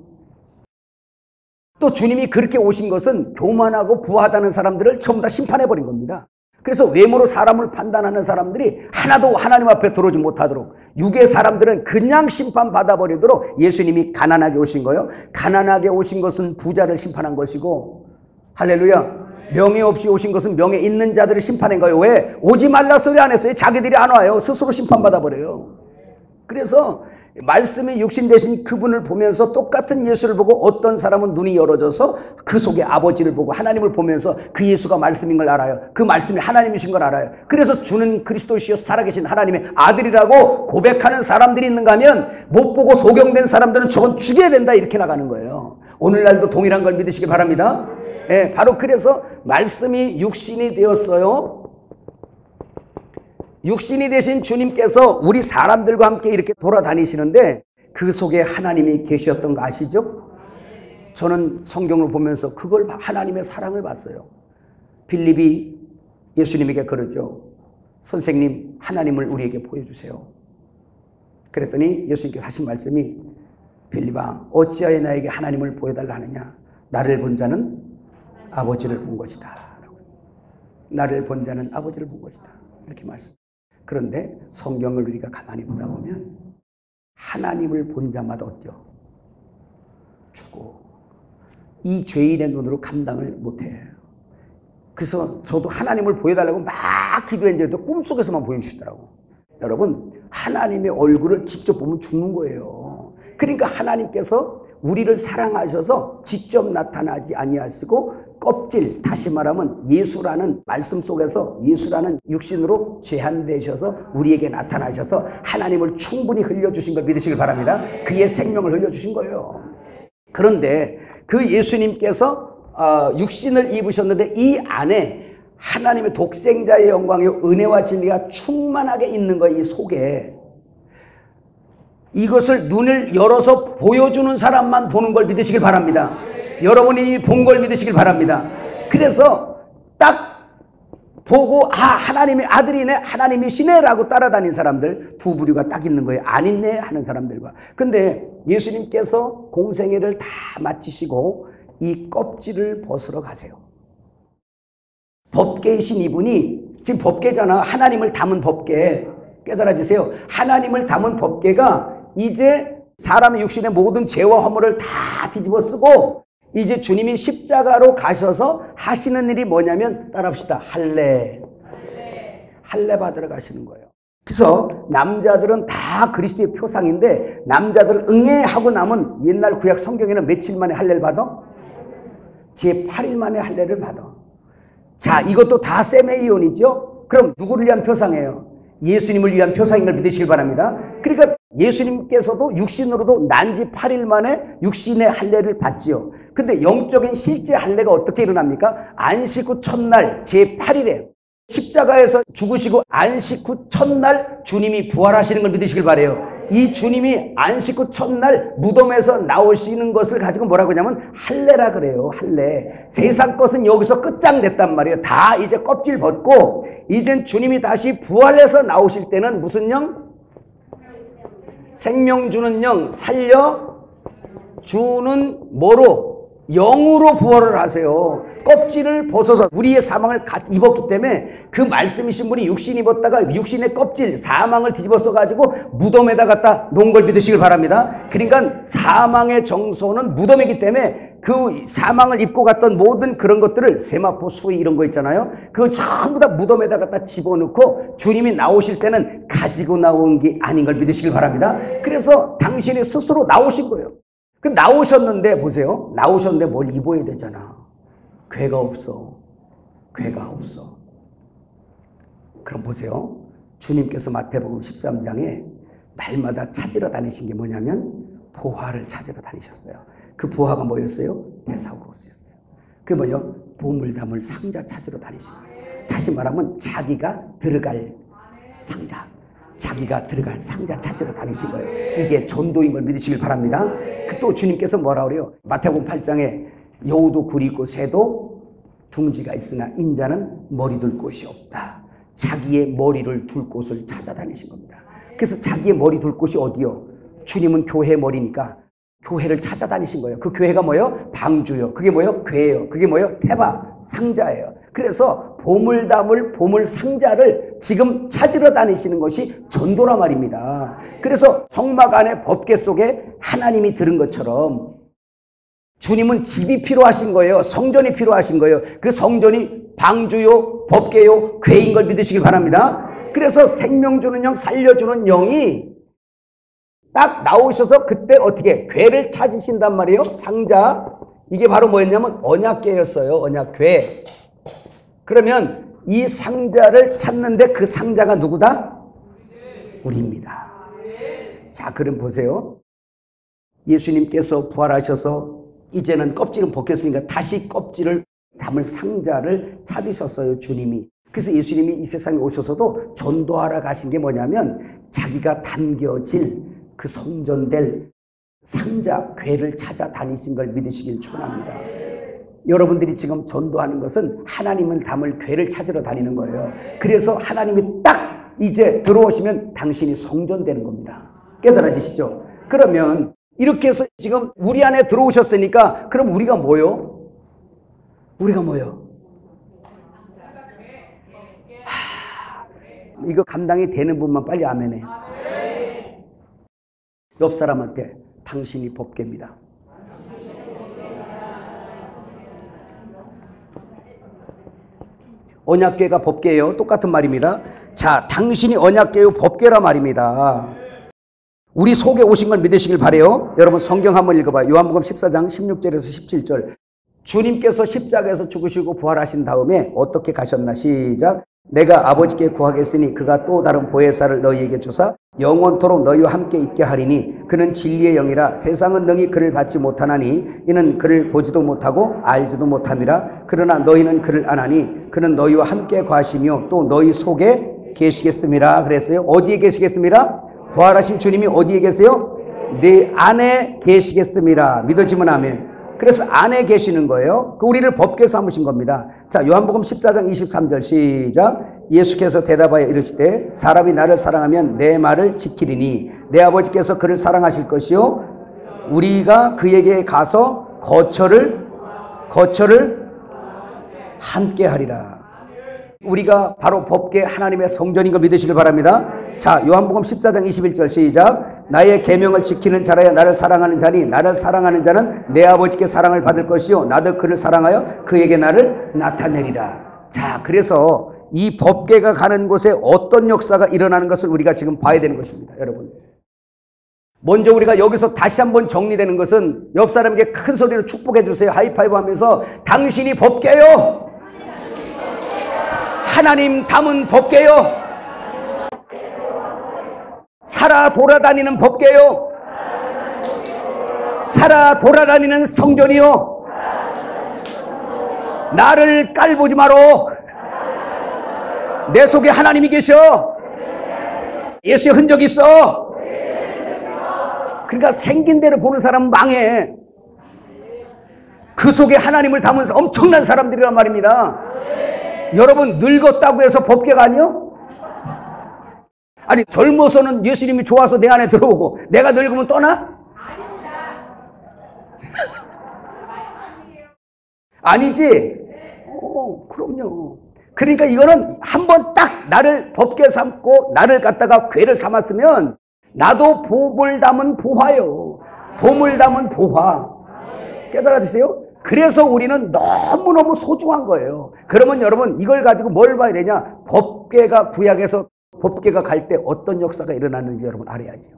또 주님이 그렇게 오신 것은 교만하고 부하다는 사람들을 전부 다 심판해버린 겁니다. 그래서 외모로 사람을 판단하는 사람들이 하나도 하나님 앞에 들어오지 못하도록 육의 사람들은 그냥 심판받아버리도록 예수님이 가난하게 오신 거예요. 가난하게 오신 것은 부자를 심판한 것이고 할렐루야. 명예 없이 오신 것은 명예 있는 자들을 심판한 거예요. 왜? 오지 말라 소리 안 했어요. 자기들이 안 와요. 스스로 심판받아버려요. 그래서 말씀이 육신 대신 그분을 보면서 똑같은 예수를 보고 어떤 사람은 눈이 열어져서 그 속에 아버지를 보고 하나님을 보면서 그 예수가 말씀인 걸 알아요. 그 말씀이 하나님이신 걸 알아요. 그래서 주는 그리스도시여 살아계신 하나님의 아들이라고 고백하는 사람들이 있는가 하면 못 보고 소경된 사람들은 저건 죽여야 된다 이렇게 나가는 거예요. 오늘날도 동일한 걸 믿으시기 바랍니다. 네, 바로 그래서 말씀이 육신이 되었어요. 육신이 되신 주님께서 우리 사람들과 함께 이렇게 돌아다니시는데 그 속에 하나님이 계셨던 거 아시죠? 저는 성경을 보면서 그걸 하나님의 사랑을 봤어요. 빌립이 예수님에게 그러죠. 선생님, 하나님을 우리에게 보여주세요. 그랬더니 예수님께서 하신 말씀이 빌립아, 어찌하여 나에게 하나님을 보여달라 하느냐? 나를 본 자는 아버지를 본 것이다. 나를 본 자는 아버지를 본 것이다. 이렇게 말씀. 그런데 성경을 우리가 가만히 보다 보면 하나님을 본 자마다 어때요? 죽어. 이 죄인의 눈으로 감당을 못해. 그래서 저도 하나님을 보여달라고 막 기도했는데도 꿈속에서만 보여주시더라고. 여러분, 하나님의 얼굴을 직접 보면 죽는 거예요. 그러니까 하나님께서 우리를 사랑하셔서 직접 나타나지 아니하시고 껍질, 다시 말하면 예수라는 말씀 속에서 예수라는 육신으로 제한되셔서 우리에게 나타나셔서 하나님을 충분히 흘려주신 걸 믿으시길 바랍니다. 그의 생명을 흘려주신 거예요. 그런데 그 예수님께서 육신을 입으셨는데 이 안에 하나님의 독생자의 영광의 은혜와 진리가 충만하게 있는 거예요. 이 속에. 이것을 눈을 열어서 보여주는 사람만 보는 걸 믿으시길 바랍니다. 여러분이 본 걸 믿으시길 바랍니다. 그래서 딱 보고 하나님의 아들이네, 하나님이시네 라고 따라다닌 사람들 두 부류가 딱 있는 거예요. 안 있네 하는 사람들과. 근데 예수님께서 공생애를 다 마치시고 이 껍질을 벗으러 가세요. 법궤이신 이분이 지금 법궤잖아. 하나님을 담은 법궤. 깨달아지세요. 하나님을 담은 법궤가 이제 사람의 육신의 모든 죄와 허물을 다 뒤집어 쓰고 이제 주님이 십자가로 가셔서 하시는 일이 뭐냐면 따라합시다. 할례 받으러 가시는 거예요. 그래서 남자들은 다 그리스도의 표상인데 남자들 응애하고 나면 옛날 구약 성경에는 며칠 만에 할례를 받아? 제8일 만에 할례를 받아. 자, 이것도 다 세메이온이죠. 그럼 누구를 위한 표상이에요? 예수님을 위한 표상인 걸 믿으시길 바랍니다. 그러니까 예수님께서도 육신으로도 난지 8일 만에 육신의 할례를 받지요. 근데 영적인 실제 할례가 어떻게 일어납니까? 안식 후 첫날 제8일에 십자가에서 죽으시고 안식 후 첫날 주님이 부활하시는 걸 믿으시길 바라요. 이 주님이 안식 후 첫날 무덤에서 나오시는 것을 가지고 뭐라고 하냐면 할례라 그래요. 할례. 세상 것은 여기서 끝장냈단 말이에요. 다 이제 껍질 벗고 이젠 주님이 다시 부활해서 나오실 때는 무슨 영? 생명 주는 영, 살려 주는 뭐로? 영으로 부활을 하세요. 껍질을 벗어서 우리의 사망을 입었기 때문에 그 말씀이신 분이 육신 입었다가 육신의 껍질 사망을 뒤집어서 가지고 무덤에다 갖다 놓은 걸 믿으시길 바랍니다. 그러니까 사망의 정소는 무덤이기 때문에 그 사망을 입고 갔던 모든 그런 것들을 세마포 수의 이런 거 있잖아요. 그걸 전부 다 무덤에다 갖다 집어넣고 주님이 나오실 때는 가지고 나온 게 아닌 걸 믿으시길 바랍니다. 그래서 당신이 스스로 나오신 거예요. 나오셨는데 보세요. 나오셨는데 뭘 입어야 되잖아. 괴가 없어. 괴가 없어. 그럼 보세요. 주님께서 마태복음 13장에 날마다 찾으러 다니신 게 뭐냐면 보화를 찾으러 다니셨어요. 그 보화가 뭐였어요? 테사우로스였어요. 그게 뭐예요? 보물 담을 상자 찾으러 다니신 거예요. 다시 말하면 자기가 들어갈 상자, 자기가 들어갈 상자 찾으러 다니신 거예요. 이게 전도인 걸 믿으시길 바랍니다. 또 주님께서 뭐라 그래요? 마태복음 8장에 여우도 굴이 있고 새도 둥지가 있으나 인자는 머리 둘 곳이 없다. 자기의 머리를 둘 곳을 찾아다니신 겁니다. 그래서 자기의 머리 둘 곳이 어디요? 주님은 교회 머리니까 교회를 찾아다니신 거예요. 그 교회가 뭐예요? 방주요. 그게 뭐예요? 괴예요. 그게 뭐예요? 테바, 상자예요. 그래서 보물 담을 보물 상자를 지금 찾으러 다니시는 것이 전도라 말입니다. 그래서 성막 안에 법궤 속에 하나님이 들은 것처럼 주님은 집이 필요하신 거예요. 성전이 필요하신 거예요. 그 성전이 방주요, 법궤요, 괴인 걸 믿으시길 바랍니다. 그래서 생명 주는 영, 살려주는 영이 딱 나오셔서 그때 어떻게 괴를 찾으신단 말이에요. 상자. 이게 바로 뭐였냐면 언약궤였어요. 언약궤. 그러면 이 상자를 찾는데 그 상자가 누구다? 우리입니다. 자, 그럼 보세요. 예수님께서 부활하셔서 이제는 껍질은 벗겼으니까 다시 껍질을 담을 상자를 찾으셨어요. 주님이. 그래서 예수님이 이 세상에 오셔서도 전도하러 가신 게 뭐냐면 자기가 담겨질 그 성전될 상자, 궤를 찾아다니신 걸 믿으시길 축원합니다. 여러분들이 지금 전도하는 것은 하나님을 담을 궤를 찾으러 다니는 거예요. 그래서 하나님이 딱 이제 들어오시면 당신이 성전되는 겁니다. 깨달아지시죠? 그러면 이렇게 해서 지금 우리 안에 들어오셨으니까 그럼 우리가 뭐요? 우리가 뭐요? 이거 감당이 되는 분만 빨리 아멘해. 옆 사람한테 당신이 법궤입니다. 언약궤가 법궤예요. 똑같은 말입니다. 자, 당신이 언약궤요 법궤라 말입니다. 우리 속에 오신 걸 믿으시길 바래요. 여러분 성경 한번 읽어봐요. 요한복음 14장 16절에서 17절. 주님께서 십자가에서 죽으시고 부활하신 다음에 어떻게 가셨나? 시작. 내가 아버지께 구하겠으니 그가 또 다른 보혜사를 너희에게 주사 영원토록 너희와 함께 있게 하리니 그는 진리의 영이라 세상은 능히 그를 받지 못하나니 이는 그를 보지도 못하고 알지도 못함이라. 그러나 너희는 그를 아나니 그는 너희와 함께 거하시며 또 너희 속에 계시겠음이라. 그랬어요. 어디에 계시겠음이라? 부활하신 주님이 어디에 계세요? 내 안에 계시겠음이라. 믿어지면 아멘. 그래서 안에 계시는 거예요. 우리를 법궤 삼으신 겁니다. 자, 요한복음 14장 23절 시작. 예수께서 대답하여 이르시되 사람이 나를 사랑하면 내 말을 지키리니 내 아버지께서 그를 사랑하실 것이요 우리가 그에게 가서 거처를 함께 하리라. 우리가 바로 법궤 하나님의 성전인 거 믿으시길 바랍니다. 자, 요한복음 14장 21절 시작. 나의 계명을 지키는 자라야 나를 사랑하는 자니 나를 사랑하는 자는 내 아버지께 사랑을 받을 것이요 나도 그를 사랑하여 그에게 나를 나타내리라. 자, 그래서 이 법궤가 가는 곳에 어떤 역사가 일어나는 것을 우리가 지금 봐야 되는 것입니다. 여러분, 먼저 우리가 여기서 다시 한번 정리되는 것은 옆 사람에게 큰 소리로 축복해 주세요. 하이파이브 하면서 당신이 법궤요, 하나님 담은 법궤요, 살아 돌아다니는 법궤요, 살아 돌아다니는 성전이요, 나를 깔보지 마로. 내 속에 하나님이 계셔. 예수의 흔적이 있어. 그러니까 생긴 대로 보는 사람은 망해. 그 속에 하나님을 담은 엄청난 사람들이란 말입니다. 여러분, 늙었다고 해서 법궤가 아니요? 아니, 젊어서는 예수님이 좋아서 내 안에 들어오고 내가 늙으면 떠나? 아니지? 그럼요. 그러니까 이거는 한번 딱 나를 법궤 삼고 나를 갖다가 궤를 삼았으면 나도 보물 담은 보화요. 보물 담은 보화. 깨달아지세요? 그래서 우리는 너무너무 소중한 거예요. 그러면 여러분, 이걸 가지고 뭘 봐야 되냐? 법궤가 구약에서 법궤가 갈 때 어떤 역사가 일어났는지 여러분 알아야죠.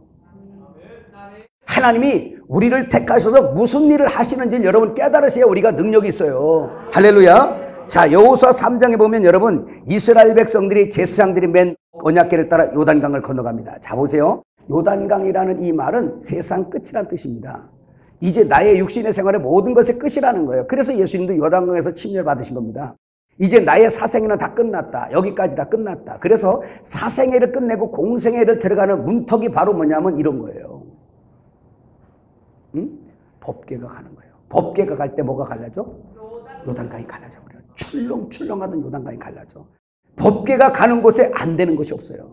하나님이 우리를 택하셔서 무슨 일을 하시는지 여러분 깨달으셔야 우리가 능력이 있어요. 할렐루야. 자, 여호수아 3장에 보면 여러분 이스라엘 백성들이 제사장들이 맨 언약궤를 따라 요단강을 건너갑니다. 자, 보세요. 요단강이라는 이 말은 세상 끝이란 뜻입니다. 이제 나의 육신의 생활의 모든 것의 끝이라는 거예요. 그래서 예수님도 요단강에서 침례를 받으신 겁니다. 이제 나의 사생애는 다 끝났다. 여기까지 다 끝났다. 그래서 사생애를 끝내고 공생애를 들어가는 문턱이 바로 뭐냐면 이런 거예요. 응? 법궤가 가는 거예요. 법궤가 갈 때 뭐가 갈라져? 요단강이 갈라져 버려요. 출렁출렁하던 요단강이 갈라져. 법궤가 가는 곳에 안 되는 것이 없어요.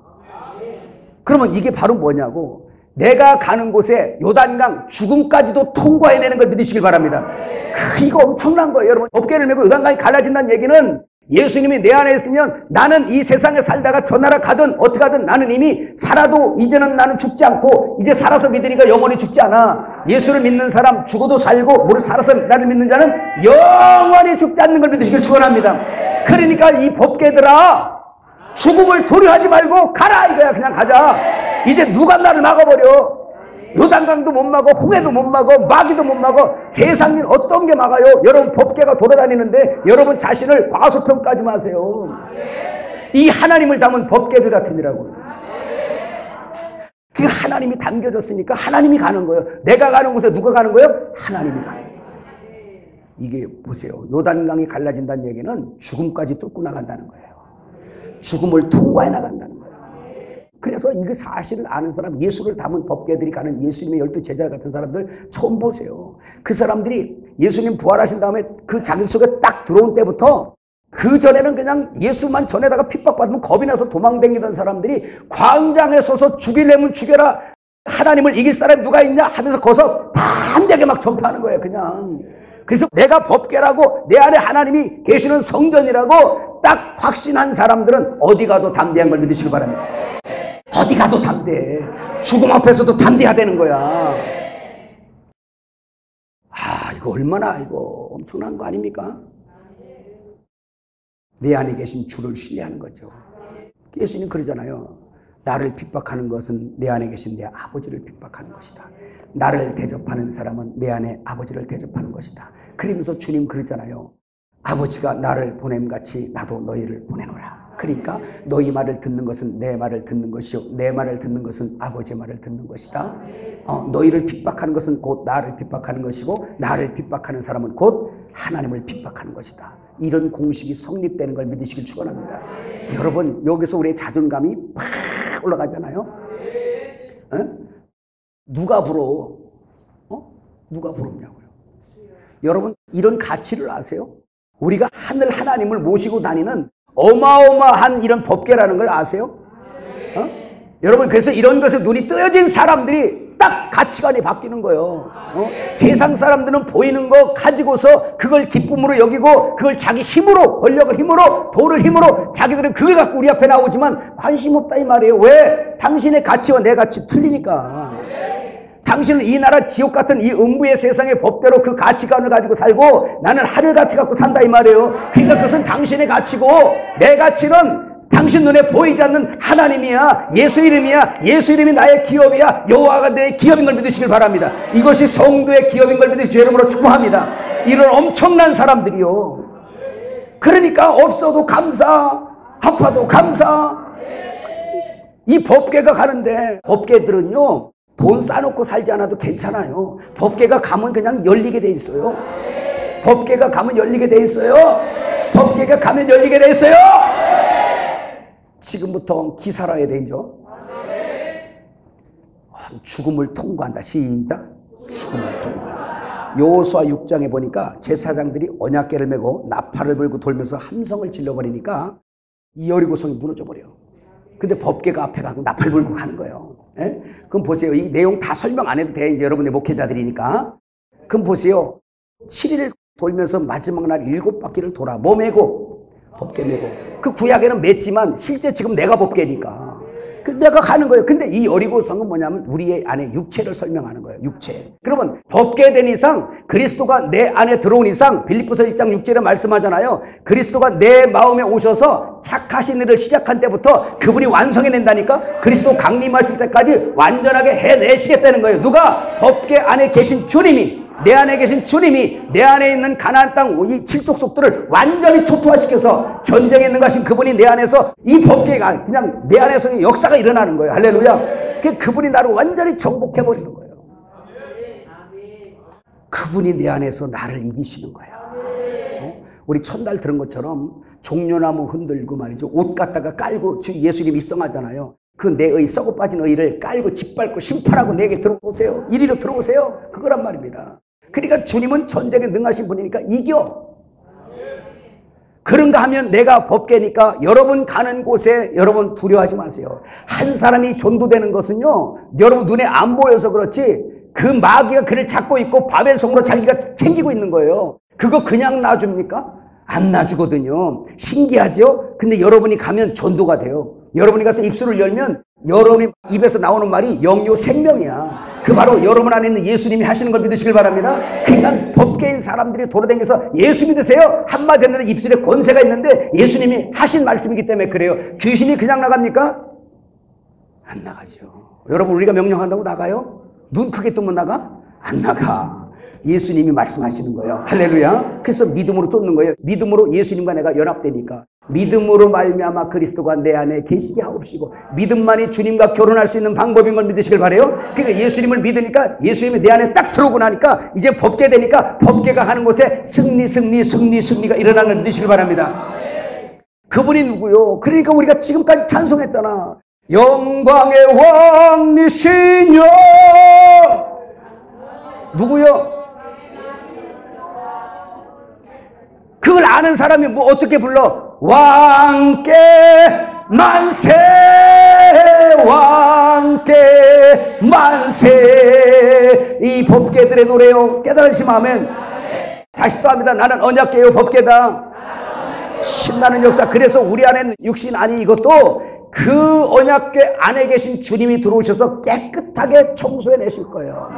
그러면 이게 바로 뭐냐고, 내가 가는 곳에 요단강 죽음까지도 통과해내는 걸 믿으시길 바랍니다. 이거 엄청난 거예요. 여러분, 법궤를 메고 요단강이 갈라진다는 얘기는 예수님이 내 안에 있으면 나는 이 세상에 살다가 저 나라 가든 어떻게 하든 나는 이미 살아도 이제는 나는 죽지 않고, 이제 살아서 믿으니까 영원히 죽지 않아. 예수를 믿는 사람 죽어도 살고 모두 살아서 나를 믿는 자는 영원히 죽지 않는 걸 믿으시길 축원합니다. 그러니까 이 법궤들아, 죽음을 두려워하지 말고 가라 이거야. 그냥 가자. 이제 누가 나를 막아버려. 요단강도 못 막아, 홍해도 못 막아, 마귀도 못 막아. 세상 일 어떤 게 막아요? 여러분, 법궤가 돌아다니는데 여러분 자신을 과소평가하지 마세요. 이 하나님을 담은 법궤들 같으니라고. 그 하나님이 담겨졌으니까 하나님이 가는 거예요. 내가 가는 곳에 누가 가는 거예요? 하나님이 가는 거예요. 이게 보세요. 요단강이 갈라진다는 얘기는 죽음까지 뚫고 나간다는 거예요. 죽음을 통과해 나간다는 거예요. 그래서 이거 사실을 아는 사람, 예수를 담은 법궤들이 가는 예수님의 12 제자 같은 사람들 처음 보세요. 그 사람들이 예수님 부활하신 다음에 그 자기 속에 딱 들어온 때부터, 그 전에는 그냥 예수만 전에다가 핍박받으면 겁이 나서 도망다니던 사람들이 광장에 서서 죽이려면 죽여라, 하나님을 이길 사람이 누가 있냐 하면서 거기서 담대하게 막 전파하는 거예요. 그냥. 그래서 내가 법궤라고, 내 안에 하나님이 계시는 성전이라고 딱 확신한 사람들은 어디 가도 담대한 걸 믿으시기 바랍니다. 어디 가도 담대해. 죽음 앞에서도 담대해야 되는 거야. 이거 얼마나 이거 엄청난 거 아닙니까? 내 안에 계신 주를 신뢰하는 거죠. 예수님 그러잖아요. 나를 핍박하는 것은 내 안에 계신 내 아버지를 핍박하는 것이다. 나를 대접하는 사람은 내 안에 아버지를 대접하는 것이다. 그러면서 주님 그러잖아요. 아버지가 나를 보냄같이 나도 너희를 보내노라. 그러니까 너희 말을 듣는 것은 내 말을 듣는 것이요, 내 말을 듣는 것은 아버지의 말을 듣는 것이다. 너희를 핍박하는 것은 곧 나를 핍박하는 것이고, 나를 핍박하는 사람은 곧 하나님을 핍박하는 것이다. 이런 공식이 성립되는 걸 믿으시길 축원합니다. 여러분, 여기서 우리의 자존감이 팍 올라가잖아요. 누가 부러워? 누가 부럽냐고요. 여러분, 이런 가치를 아세요? 우리가 하늘 하나님을 모시고 다니는 어마어마한 이런 법궤라는 걸 아세요? 여러분, 그래서 이런 것에 눈이 뜨여진 사람들이 딱 가치관이 바뀌는 거예요. 세상 사람들은 보이는 거 가지고서 그걸 기쁨으로 여기고, 그걸 자기 힘으로, 권력을 힘으로, 돈을 힘으로, 자기들은 그걸 갖고 우리 앞에 나오지만 관심 없다 이 말이에요. 왜? 당신의 가치와 내 가치 틀리니까. 당신은 이 나라 지옥 같은 이 음부의 세상의 법대로 그 가치관을 가지고 살고, 나는 하늘 가치 갖고 산다 이 말이에요. 그러니까 그것은 당신의 가치고, 내 가치는 당신 눈에 보이지 않는 하나님이야. 예수 이름이야. 예수 이름이 나의 기업이야. 여호와가 내 기업인 걸 믿으시길 바랍니다. 이것이 성도의 기업인 걸 믿으시 죄름으로 축복합니다. 이런 엄청난 사람들이요. 그러니까 없어도 감사, 아파도 감사. 이 법궤가 가는데, 법궤들은요 돈 싸놓고 살지 않아도 괜찮아요. 법궤가 가면 그냥 열리게 돼 있어요. 법궤가 가면 열리게 돼 있어요. 법궤가 가면 열리게 돼 있어요. 지금부터 기사라야 되죠. 죽음을 통과한다. 시작. 죽음을 통과한다. 여호수아 6장에 보니까 제사장들이 언약궤를 메고 나팔을 불고 돌면서 함성을 질러버리니까 이 여리고성이 무너져 버려요. 근데 법궤가 앞에 가고 나팔 불고 가는 거예요. 예? 그럼 보세요. 이 내용 다 설명 안 해도 돼. 이제 여러분의 목회자들이니까. 그럼 보세요. 7일 돌면서 마지막 날 7바퀴를 돌아. 뭐 메고? 법궤 메고. 그 구약에는 맸지만 실제 지금 내가 법궤니까. 내가 가는 거예요. 근데 이 여리고성은 뭐냐면 우리의 안에 육체를 설명하는 거예요. 육체. 그러면 법궤 된 이상, 그리스도가 내 안에 들어온 이상, 빌립보서 1장 6절에 말씀하잖아요. 그리스도가 내 마음에 오셔서 착하신 일을 시작한 때부터 그분이 완성해낸다니까. 그리스도 강림하실 때까지 완전하게 해내시겠다는 거예요. 누가? 법궤 안에 계신 주님이. 내 안에 계신 주님이 내 안에 있는 가나안 땅 이 칠족속들을 완전히 초토화시켜서 전쟁에 능하신 그분이 내 안에서 이 법계가 그냥 내 안에서 역사가 일어나는 거예요. 할렐루야. 그분이 나를 완전히 정복해버리는 거예요. 그분이 내 안에서 나를 이기시는 거야. 우리 첫날 들은 것처럼 종려나무 흔들고 말이죠. 옷 갖다가 깔고 주 예수님 입성하잖아요. 그 내 의 썩어 빠진 의를 깔고 짓밟고 심판하고 내게 들어오세요. 이리로 들어오세요. 그거란 말입니다. 그러니까 주님은 전쟁에 능하신 분이니까 이겨. 그런가 하면 내가 법계니까 여러분 가는 곳에 여러분 두려워하지 마세요. 한 사람이 전도되는 것은요, 여러분 눈에 안 보여서 그렇지 그 마귀가 그를 잡고 있고 바벨성으로 자기가 챙기고 있는 거예요. 그거 그냥 놔줍니까? 안 놔주거든요. 신기하죠? 근데 여러분이 가면 전도가 돼요. 여러분이 가서 입술을 열면 여러분이 입에서 나오는 말이 영요 생명이야. 그 바로 여러분 안에 있는 예수님이 하시는 걸 믿으시길 바랍니다. 그러니까 법계인 사람들이 돌아다니면서 예수 믿으세요? 한마디 했는데 입술에 권세가 있는데 예수님이 하신 말씀이기 때문에 그래요. 귀신이 그냥 나갑니까? 안 나가죠. 여러분 우리가 명령한다고 나가요? 눈 크게 뜨면 나가? 안 나가. 예수님이 말씀하시는 거예요. 할렐루야. 그래서 믿음으로 쫓는 거예요. 믿음으로 예수님과 내가 연합되니까. 믿음으로 말미암아 그리스도가 내 안에 계시게 하옵시고, 믿음만이 주님과 결혼할 수 있는 방법인 걸 믿으시길 바라요. 그러니까 예수님을 믿으니까 예수님이 내 안에 딱 들어오고 나니까 이제 법계 되니까 법계가 가는 곳에 승리가 일어나는 걸 믿으시길 바랍니다. 그분이 누구요? 그러니까 우리가 지금까지 찬송했잖아. 영광의 왕이시여. 누구요? 그걸 아는 사람이 뭐 어떻게 불러? 왕께 만세, 왕께 만세. 이 법계들의 노래요. 깨달으시면 아멘. 다시 또 합니다. 나는 언약계요 법계다. 신나는 역사. 그래서 우리 안에는 육신 아니 이것도 그 언약계 안에 계신 주님이 들어오셔서 깨끗하게 청소해내실 거예요.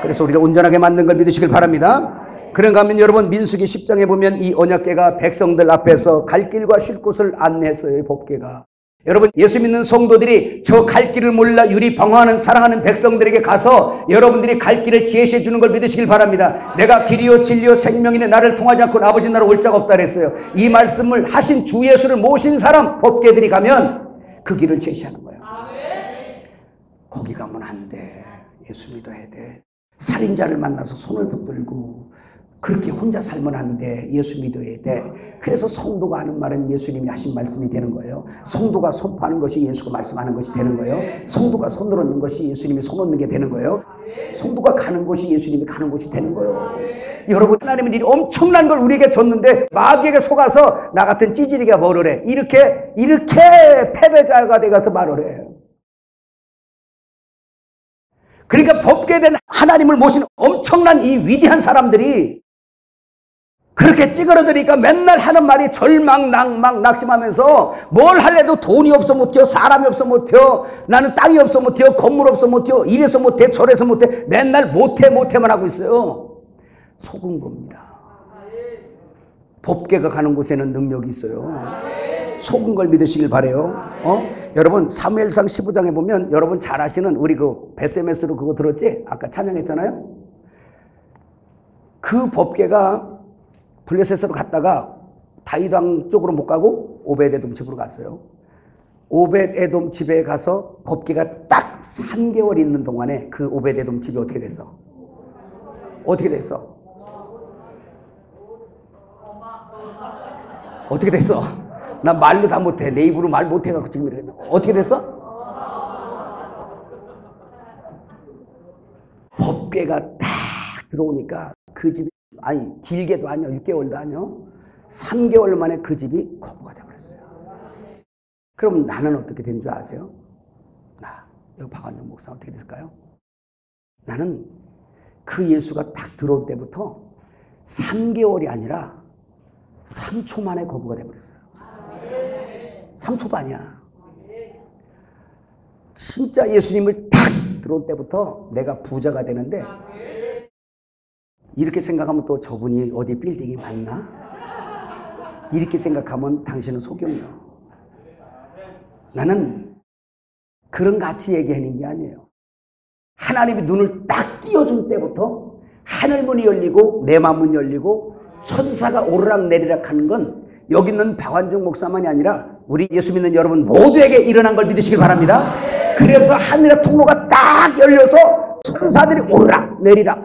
그래서 우리를 온전하게 만든 걸 믿으시길 바랍니다. 그런가 하면 여러분 민수기 10장에 보면 이 언약궤가 백성들 앞에서 갈 길과 쉴 곳을 안내했어요. 이 법궤가. 여러분 예수 믿는 성도들이 저 갈 길을 몰라 유리방황하는 사랑하는 백성들에게 가서 여러분들이 갈 길을 제시해 주는 걸 믿으시길 바랍니다. 내가 길이요 진리요 생명이네 나를 통하지 않고는 아버지 나라 올 자가 없다 그랬어요. 이 말씀을 하신 주 예수를 모신 사람 법궤들이 가면 그 길을 제시하는 거예요. 거기 가면 안 돼. 예수 믿어야 돼. 살인자를 만나서 손을 붙들고 그렇게 혼자 살면 안 돼. 예수 믿어야 돼. 그래서 성도가 하는 말은 예수님이 하신 말씀이 되는 거예요. 성도가 선포하는 것이 예수가 말씀하는 것이 되는 거예요. 성도가 손 얻는 것이 예수님이 손 얻는 게 되는 거예요. 성도가 가는 곳이 예수님이 가는 곳이 되는 거예요. 여러분 하나님은 이 엄청난 걸 우리에게 줬는데 마귀에게 속아서 나 같은 찌질이가 뭐를 해. 이렇게 패배자가 돼가서 말을 해요. 그러니까 법궤된 하나님을 모신 엄청난 이 위대한 사람들이 그렇게 찌그러드니까 맨날 하는 말이 절망, 낭망, 낙심하면서 뭘 할래도 돈이 없어 못해요. 사람이 없어 못해요. 나는 땅이 없어 못해요. 건물 없어 못해요. 이래서 못해 저래서 못해. 맨날 못해만 하고 있어요. 속은 겁니다. 법궤가 가는 곳에는 능력이 있어요. 속은 걸 믿으시길 바래요. 여러분 사무엘상 15장에 보면 여러분 잘 아시는 우리 그 베세메스로 그거 들었지? 아까 찬양했잖아요. 그 법궤가 블레셋으로 갔다가 다윗 왕 쪽으로 못 가고 오벳에돔 집으로 갔어요. 오벳에돔 집에 가서 법궤가 딱 3개월 있는 동안에 그 오벳에돔 집이 어떻게 됐어? 어떻게 됐어? 어떻게 됐어? 나 말로 다 못해. 내 입으로 말 못해갖고 지금 이래. 어떻게 됐어? 법궤가 딱 들어오니까 그 집이 아니 길게도 아니요 6개월도 아니요 3개월 만에 그 집이 거부가 돼버렸어요. 그럼 나는 어떻게 된 줄 아세요? 나 여기 박완영 목사 어떻게 됐을까요? 나는 그 예수가 딱 들어올 때부터 3개월이 아니라 3초 만에 거부가 돼버렸어요. 3초도 아니야. 진짜 예수님을 딱 들어올 때부터 내가 부자가 되는데 이렇게 생각하면 또 저분이 어디 빌딩이 맞나? 이렇게 생각하면 당신은 속임이요. 나는 그런 같이 얘기하는 게 아니에요. 하나님이 눈을 딱 띄워준 때부터 하늘 문이 열리고 내 마음 문이 열리고 천사가 오르락 내리락 하는 건 여기 있는 박완중 목사만이 아니라 우리 예수 믿는 여러분 모두에게 일어난 걸 믿으시길 바랍니다. 그래서 하늘의 통로가 딱 열려서 천사들이 오르락 내리락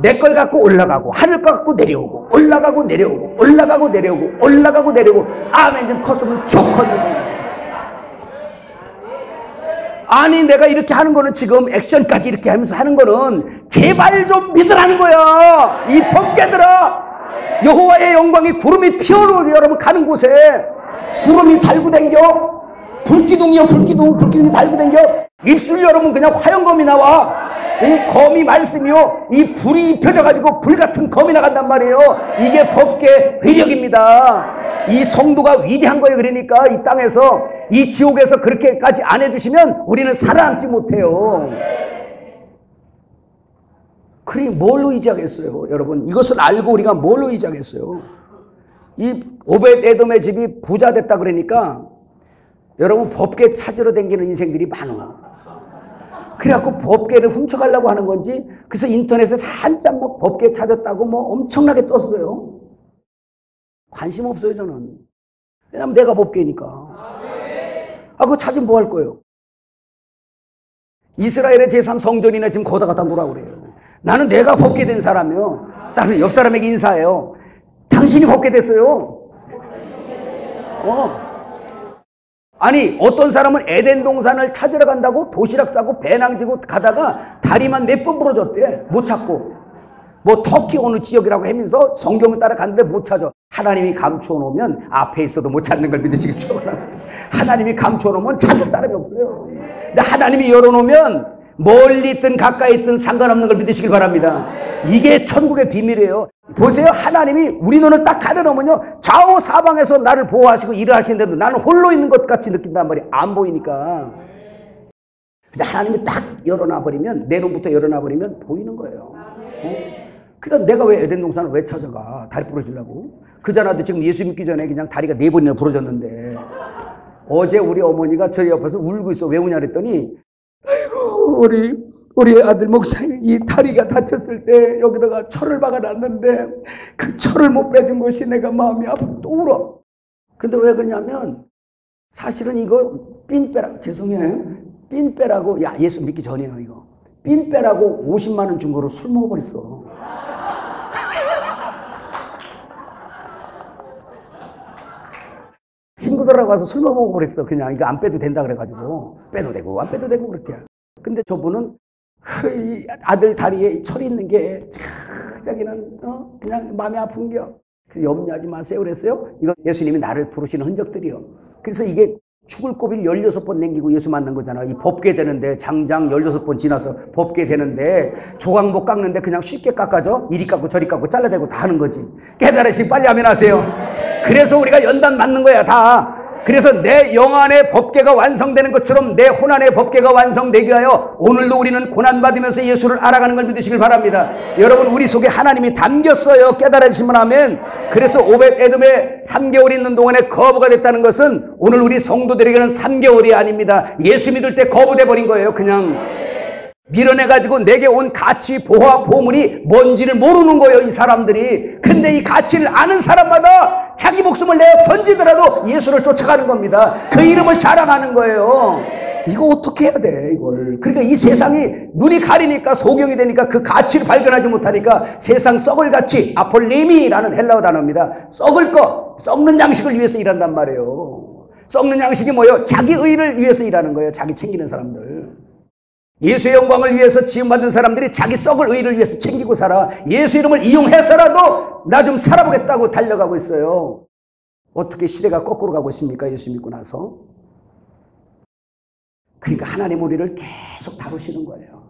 내 걸 갖고 올라가고 하늘 걸 갖고 내려오고 올라가고 내려오고 올라가고 내려오고 올라가고 내려오고 아멘 좀 컸으면 좋거든요. 아니 내가 이렇게 하는 거는 지금 액션까지 이렇게 하면서 하는 거는 제발 좀 믿으라는 거야. 이 법궤들아, 여호와의 영광이 구름이 피어로 여러분 가는 곳에 구름이 달고 댕겨. 불기둥이요 불기둥이 달고 댕겨. 입술 여러분 그냥 화염검이 나와. 이 검이 말씀이요 이 불이 입혀져가지고 불같은 검이 나간단 말이에요. 이게 법궤 위력입니다. 이 성도가 위대한 거예요. 그러니까 이 땅에서 이 지옥에서 그렇게까지 안 해주시면 우리는 살아남지 못해요. 그러니 뭘로 의지하겠어요? 여러분 이것을 알고 우리가 뭘로 의지하겠어요? 이 오벳 에돔의 집이 부자 됐다 그러니까 여러분 법궤 찾으러 다니는 인생들이 많아. 그래갖고 법궤를 훔쳐가려고 하는 건지 그래서 인터넷에 한참 뭐 법궤 찾았다고 뭐 엄청나게 떴어요. 관심 없어요 저는. 왜냐면 내가 법궤니까. 그거 찾으면 뭐 할 거예요? 이스라엘의 제3성전이나 지금 거다 갖다 놓으라고 그래요. 나는 내가 법궤 된 사람이요. 나는 옆 사람에게 인사해요. 당신이 법궤 됐어요. 아니 어떤 사람은 에덴 동산을 찾으러 간다고 도시락 싸고 배낭 지고 가다가 다리만 몇 번 부러졌대. 못 찾고 뭐 터키 어느 지역이라고 하면서 성경을 따라 갔는데 못 찾아. 하나님이 감추어 놓으면 앞에 있어도 못 찾는 걸 믿으시겠죠? 하나님이 감추어 놓으면 찾을 사람이 없어요. 근데 하나님이 열어놓으면 멀리 있든 가까이 있든 상관없는 걸 믿으시길 바랍니다. 이게 천국의 비밀이에요. 보세요. 하나님이 우리 눈을 딱 가려놓으면요 좌우 사방에서 나를 보호하시고 일을 하시는데도 나는 홀로 있는 것 같이 느낀단 말이에요. 안 보이니까. 근데 하나님이 딱 열어놔버리면 내 눈부터 열어놔버리면 보이는 거예요. 그러니까 내가 왜 에덴 동산을 왜 찾아가? 다리 부러지려고? 그자나도 지금 예수 믿기 전에 그냥 다리가 4번이나 부러졌는데 어제 우리 어머니가 저희 옆에서 울고 있어. 왜 우냐 그랬더니 아이고 우리 아들 목사님 이 다리가 다쳤을 때 여기다가 철을 박아놨는데 그 철을 못 빼준 것이 내가 마음이 아프고 또 울어. 근데 왜 그러냐면 사실은 이거 삔빼라고 죄송해요. 삔빼라고 야 예수 믿기 전이에요 이거. 삔빼라고 50만 원 준 거로 술 먹어버렸어. 친구들하고 와서 술 먹어버렸어. 그냥 이거 안 빼도 된다 그래가지고 빼도 되고 안 빼도 되고 그렇게. 근데 저분은 이 아들 다리에 철이 있는 게 자기는 그냥 마음이 아픈겨. 염려하지 마세요 그랬어요. 이건 예수님이 나를 부르시는 흔적들이요. 그래서 이게 죽을 고비를 16번 남기고 예수 만난 거잖아. 이 법궤 되는데 장장 16번 지나서 법궤 되는데 조각 못 깎는데 그냥 쉽게 깎아줘. 이리 깎고 저리 깎고 잘라대고 다 하는 거지. 깨달으시 빨리 아멘 하세요. 그래서 우리가 연단 맞는 거야 다. 그래서 내 영 안의 법궤가 완성되는 것처럼 내 혼 안의 법궤가 완성되게 하여 오늘도 우리는 고난받으면서 예수를 알아가는 걸 믿으시길 바랍니다. 여러분 우리 속에 하나님이 담겼어요. 깨달아지시면 하면. 그래서 오벳 에돔에 3개월 있는 동안에 거부가 됐다는 것은 오늘 우리 성도들에게는 3개월이 아닙니다. 예수 믿을 때 거부돼 버린 거예요. 그냥 밀어내가지고 내게 온 가치 보화 보물이 뭔지를 모르는 거예요 이 사람들이. 근데 이 가치를 아는 사람마다 자기 목숨을 내어 던지더라도 예수를 쫓아가는 겁니다. 그 이름을 자랑하는 거예요. 이거 어떻게 해야 돼 이걸. 그러니까 이 세상이 눈이 가리니까 소경이 되니까 그 가치를 발견하지 못하니까 세상 썩을 가치 아폴리미라는 헬라어 단어입니다. 썩을 거 썩는 양식을 위해서 일한단 말이에요. 썩는 양식이 뭐예요? 자기 의를 위해서 일하는 거예요. 자기 챙기는 사람들. 예수의 영광을 위해서 지음받은 사람들이 자기 썩을 의를 위해서 챙기고 살아. 예수 이름을 이용해서라도 나 좀 살아보겠다고 달려가고 있어요. 어떻게 시대가 거꾸로 가고 있습니까? 예수 믿고 나서. 그러니까 하나님 우리를 계속 다루시는 거예요.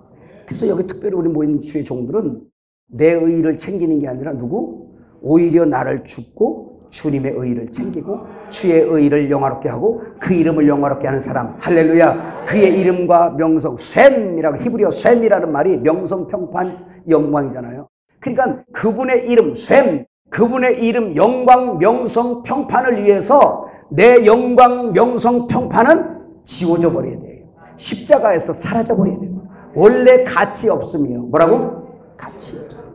그래서 여기 특별히 우리 모인 주의 종들은 내 의를 챙기는 게 아니라 누구? 오히려 나를 죽고 주님의 의를 챙기고 주의 의를 영화롭게 하고 그 이름을 영화롭게 하는 사람. 할렐루야. 그의 이름과 명성 쇤이라고 히브리어 쇤이라는 말이 명성 평판 영광이잖아요. 그러니까 그분의 이름 쇤 그분의 이름 영광 명성 평판을 위해서 내 영광 명성 평판은 지워져 버려야 돼요. 십자가에서 사라져 버려야 돼요. 원래 가치 없음이요. 뭐라고? 가치 없음.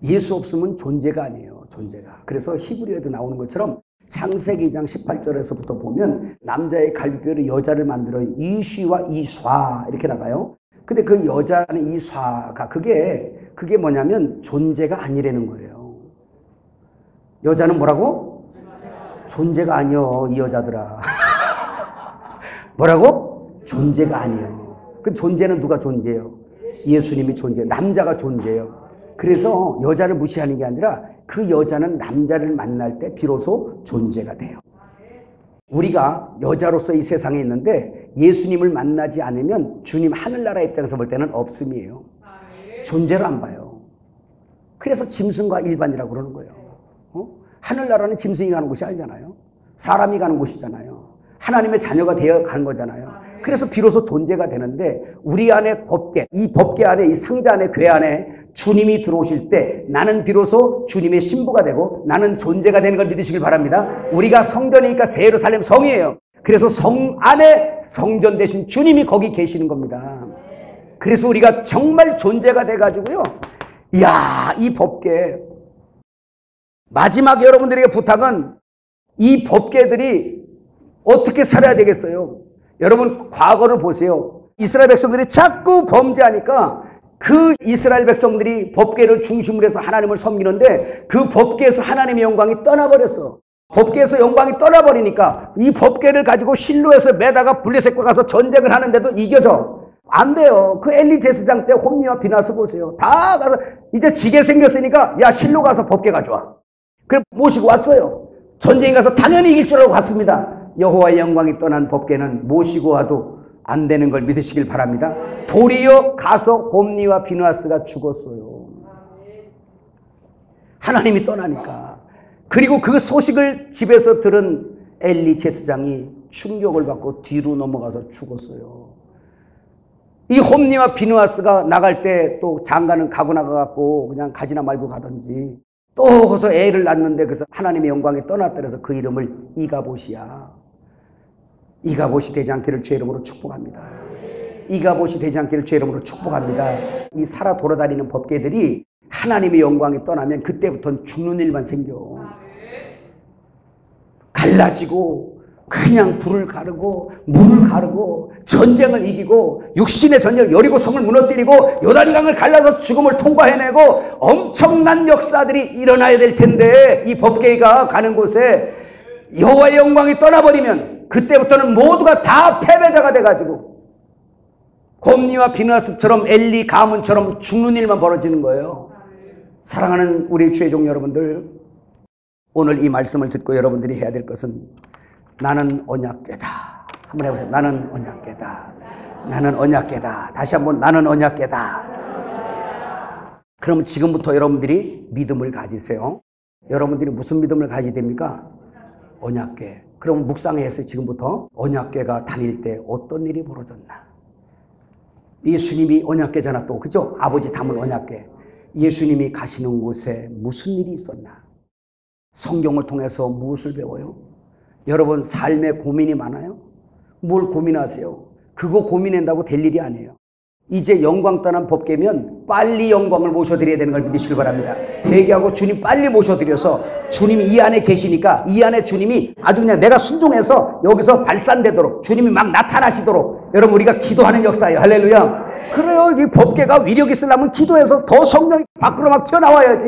예수 없으면 존재가 아니에요. 존재가. 그래서 히브리어에도 나오는 것처럼 창세기 2장 18절에서부터 보면 남자의 갈비뼈로 여자를 만들어 이쉬와 이쏴 이렇게 나가요. 근데 그 여자는 이쏴가 그게 뭐냐면 존재가 아니라는 거예요. 여자는 뭐라고? 존재가 아니요, 이 여자들아. 뭐라고? 존재가 아니에요. 그 존재는 누가 존재해요? 예수님이 존재해요. 남자가 존재해요. 그래서 여자를 무시하는 게 아니라 그 여자는 남자를 만날 때 비로소 존재가 돼요. 우리가 여자로서 이 세상에 있는데 예수님을 만나지 않으면 주님 하늘나라 입장에서 볼 때는 없음이에요. 존재를 안 봐요. 그래서 짐승과 일반이라고 그러는 거예요. 하늘나라는 짐승이 가는 곳이 아니잖아요. 사람이 가는 곳이잖아요. 하나님의 자녀가 되어 가는 거잖아요. 그래서 비로소 존재가 되는데 우리 안에 법계, 이 법계 안에 이 상자 안에 궤 안에 주님이 들어오실 때 나는 비로소 주님의 신부가 되고 나는 존재가 되는 걸 믿으시길 바랍니다. 우리가 성전이니까 새 예루살렘 성이에요. 그래서 성 안에 성전 되신 주님이 거기 계시는 겁니다. 그래서 우리가 정말 존재가 돼가지고요. 이야, 이 법계. 마지막 여러분들에게 부탁은 이 법계들이 어떻게 살아야 되겠어요? 여러분 과거를 보세요. 이스라엘 백성들이 자꾸 범죄하니까 그 이스라엘 백성들이 법궤를 중심으로 해서 하나님을 섬기는데 그 법궤에서 하나님의 영광이 떠나버렸어. 법궤에서 영광이 떠나버리니까 이 법궤를 가지고 실로에서 매다가 블레셋과 가서 전쟁을 하는데도 이겨져. 안 돼요. 그 엘리 제사장 때 홈리와 비나스 보세요. 다 가서 이제 지게 생겼으니까 야 실로 가서 법궤 가져와. 그래 모시고 왔어요. 전쟁에 가서 당연히 이길 줄 알고 갔습니다. 여호와의 영광이 떠난 법궤는 모시고 와도 안 되는 걸 믿으시길 바랍니다. 도리어 가서 홈리와 비누아스가 죽었어요. 하나님이 떠나니까. 그리고 그 소식을 집에서 들은 엘리 제사장이 충격을 받고 뒤로 넘어가서 죽었어요. 이 홈리와 비누아스가 나갈 때 또 장가는 가고 나가갖고 그냥 가지나 말고 가든지 또 거기서 애를 낳는데 그래서 하나님의 영광이 떠났다 그래서 그 이름을 이가봇이야. 이가봇이 되지 않기를 주의 이름으로 축복합니다. 이가봇이 되지 않기를 주의 이름으로 축복합니다. 이 살아 돌아다니는 법궤들이 하나님의 영광이 떠나면 그때부터는 죽는 일만 생겨. 갈라지고 그냥 불을 가르고 물을 가르고 전쟁을 이기고 육신의 전쟁을 여리고 성을 무너뜨리고 요단강을 갈라서 죽음을 통과해내고 엄청난 역사들이 일어나야 될 텐데 이 법궤가 가는 곳에 여호와의 영광이 떠나버리면 그때부터는 모두가 다 패배자가 돼가지고 곰니와 비누아스처럼 엘리 가문처럼 죽는 일만 벌어지는 거예요. 사랑하는 우리 주의 종 여러분들, 오늘 이 말씀을 듣고 여러분들이 해야 될 것은 나는 언약궤다. 한번 해보세요. 나는 언약궤다. 나는 언약궤다. 다시 한번 나는 언약궤다. 그럼 지금부터 여러분들이 믿음을 가지세요. 여러분들이 무슨 믿음을 가지게 됩니까? 언약궤. 그럼 묵상해서 지금부터 언약궤가 다닐 때 어떤 일이 벌어졌나? 예수님이 언약궤잖아 또, 그죠? 아버지 담은 언약궤. 예수님이 가시는 곳에 무슨 일이 있었나? 성경을 통해서 무엇을 배워요? 여러분 삶에 고민이 많아요? 뭘 고민하세요? 그거 고민한다고 될 일이 아니에요. 이제 영광 떠난 법궤면 빨리 영광을 모셔드려야 되는 걸 믿으시길 바랍니다. 회개하고 주님 빨리 모셔드려서 주님이 이 안에 계시니까 이 안에 주님이 아주 그냥 내가 순종해서 여기서 발산되도록 주님이 막 나타나시도록 여러분 우리가 기도하는 역사예요. 할렐루야. 그래요. 이 법궤가 위력 있으려면 기도해서 더 성령이 밖으로 막 튀어나와야지.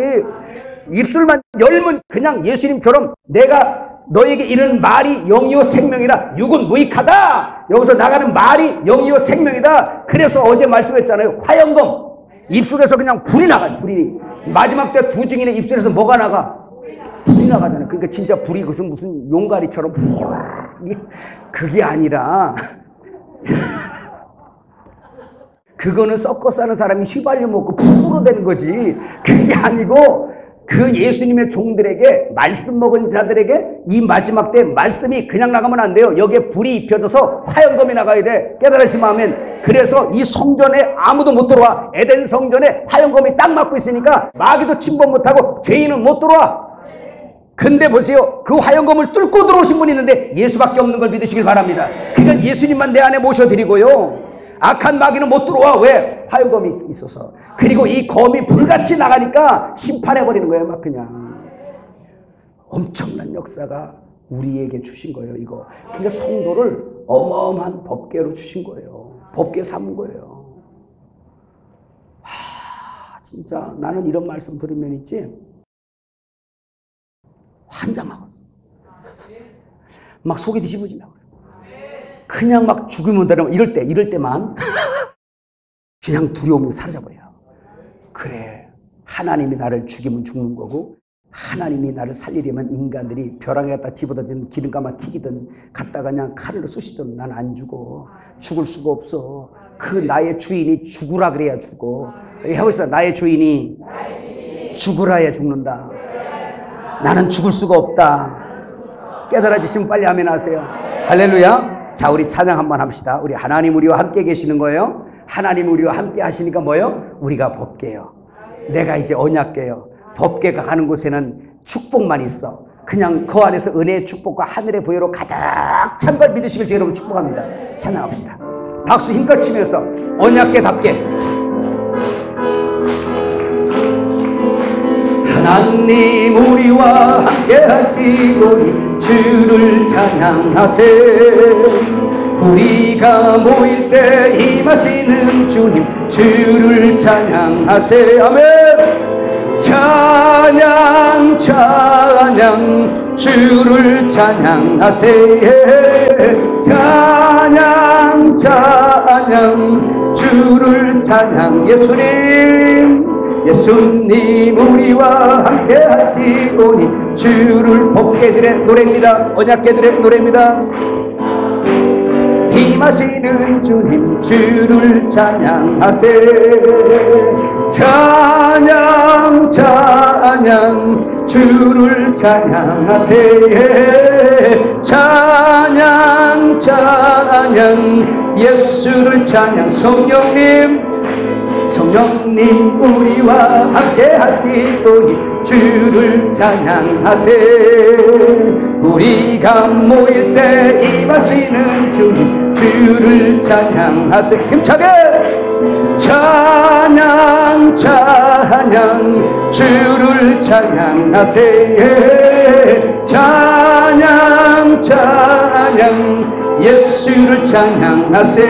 입술만 열면 그냥 예수님처럼 내가 너에게 이르는 말이 영이요 생명이라 육은 무익하다. 여기서 나가는 말이 영이요 생명이다. 그래서 어제 말씀했잖아요. 화영검 입술에서 그냥 불이 나가요. 불이 마지막 때 두 증인의 입술에서 뭐가 나가? 불이 나가잖아요. 그러니까 진짜 불이 무슨 용가리처럼 그게 아니라 그거는 섞어 싸는 사람이 휘발유 먹고 불으로 되는 거지. 그게 아니고 그 예수님의 종들에게 말씀 먹은 자들에게 이 마지막 때 말씀이 그냥 나가면 안 돼요. 여기에 불이 입혀져서 화영검이 나가야 돼. 깨달으시면 아멘. 그래서 이 성전에 아무도 못 들어와. 에덴 성전에 화영검이 딱 맞고 있으니까 마귀도 침범 못하고 죄인은 못 들어와. 근데 보세요. 그 화영검을 뚫고 들어오신 분이 있는데 예수밖에 없는 걸 믿으시길 바랍니다. 그건 예수님만 내 안에 모셔드리고요. 악한 마귀는 못 들어와. 왜? 화요검이 있어서. 그리고 이 검이 불같이 나가니까 심판해버리는 거예요. 막 그냥. 엄청난 역사가 우리에게 주신 거예요. 이거. 그러니까 성도를 어마어마한 법궤로 주신 거예요. 법궤 삼은 거예요. 진짜 나는 이런 말씀 들으면 있지 환장하겠어. 막 속이 뒤집어지려고 그래요. 그냥 막 죽으면 되는 이럴 때만 그냥 두려움이 사라져버려요. 그래, 하나님이 나를 죽이면 죽는 거고 하나님이 나를 살리려면 인간들이 벼랑에 갖다 집어던지는 기름감아 튀기든 갖다가 그냥 칼로 쑤시든 난 안 죽어. 죽을 수가 없어. 그 나의 주인이 죽으라 그래야 죽어. 해보시다. 나의 주인이 죽으라 해야 죽는다. 나는 죽을 수가 없다. 깨달아지시면 빨리 아멘 하세요. 할렐루야. 자, 우리 찬양 한번 합시다. 우리 하나님 우리와 함께 계시는 거예요. 하나님 우리와 함께 하시니까 뭐예요? 우리가 법궤요. 내가 이제 언약궤요. 법궤가 가는 곳에는 축복만 있어. 그냥 그 안에서 은혜의 축복과 하늘의 부여로 가득 찬 걸 믿으시길 제 여러분 축복합니다. 찬양합시다. 박수 힘껏 치면서 언약궤답게 하나님 우리와 함께 하시고 주를 찬양하세. 우리가 모일 때 임하시는 주님 주를 찬양하세. 아멘. 찬양 찬양 주를 찬양하세. 찬양 찬양 주를 찬양. 예수님 우리와 함께 하시오니 주를 법궤들의 노래입니다. 언약궤들의 노래입니다. 임하시는 주님 주를 찬양하세. 찬양 찬양 주를 찬양하세. 찬양 찬양 예수를 찬양. 성령님 우리와 함께 하시오니 주를 찬양하세. 우리가 모일 때 임하시는 주님 주를 찬양하세. 힘차게 찬양 찬양 주를 찬양하세. 찬양 찬양 예수를 찬양하세.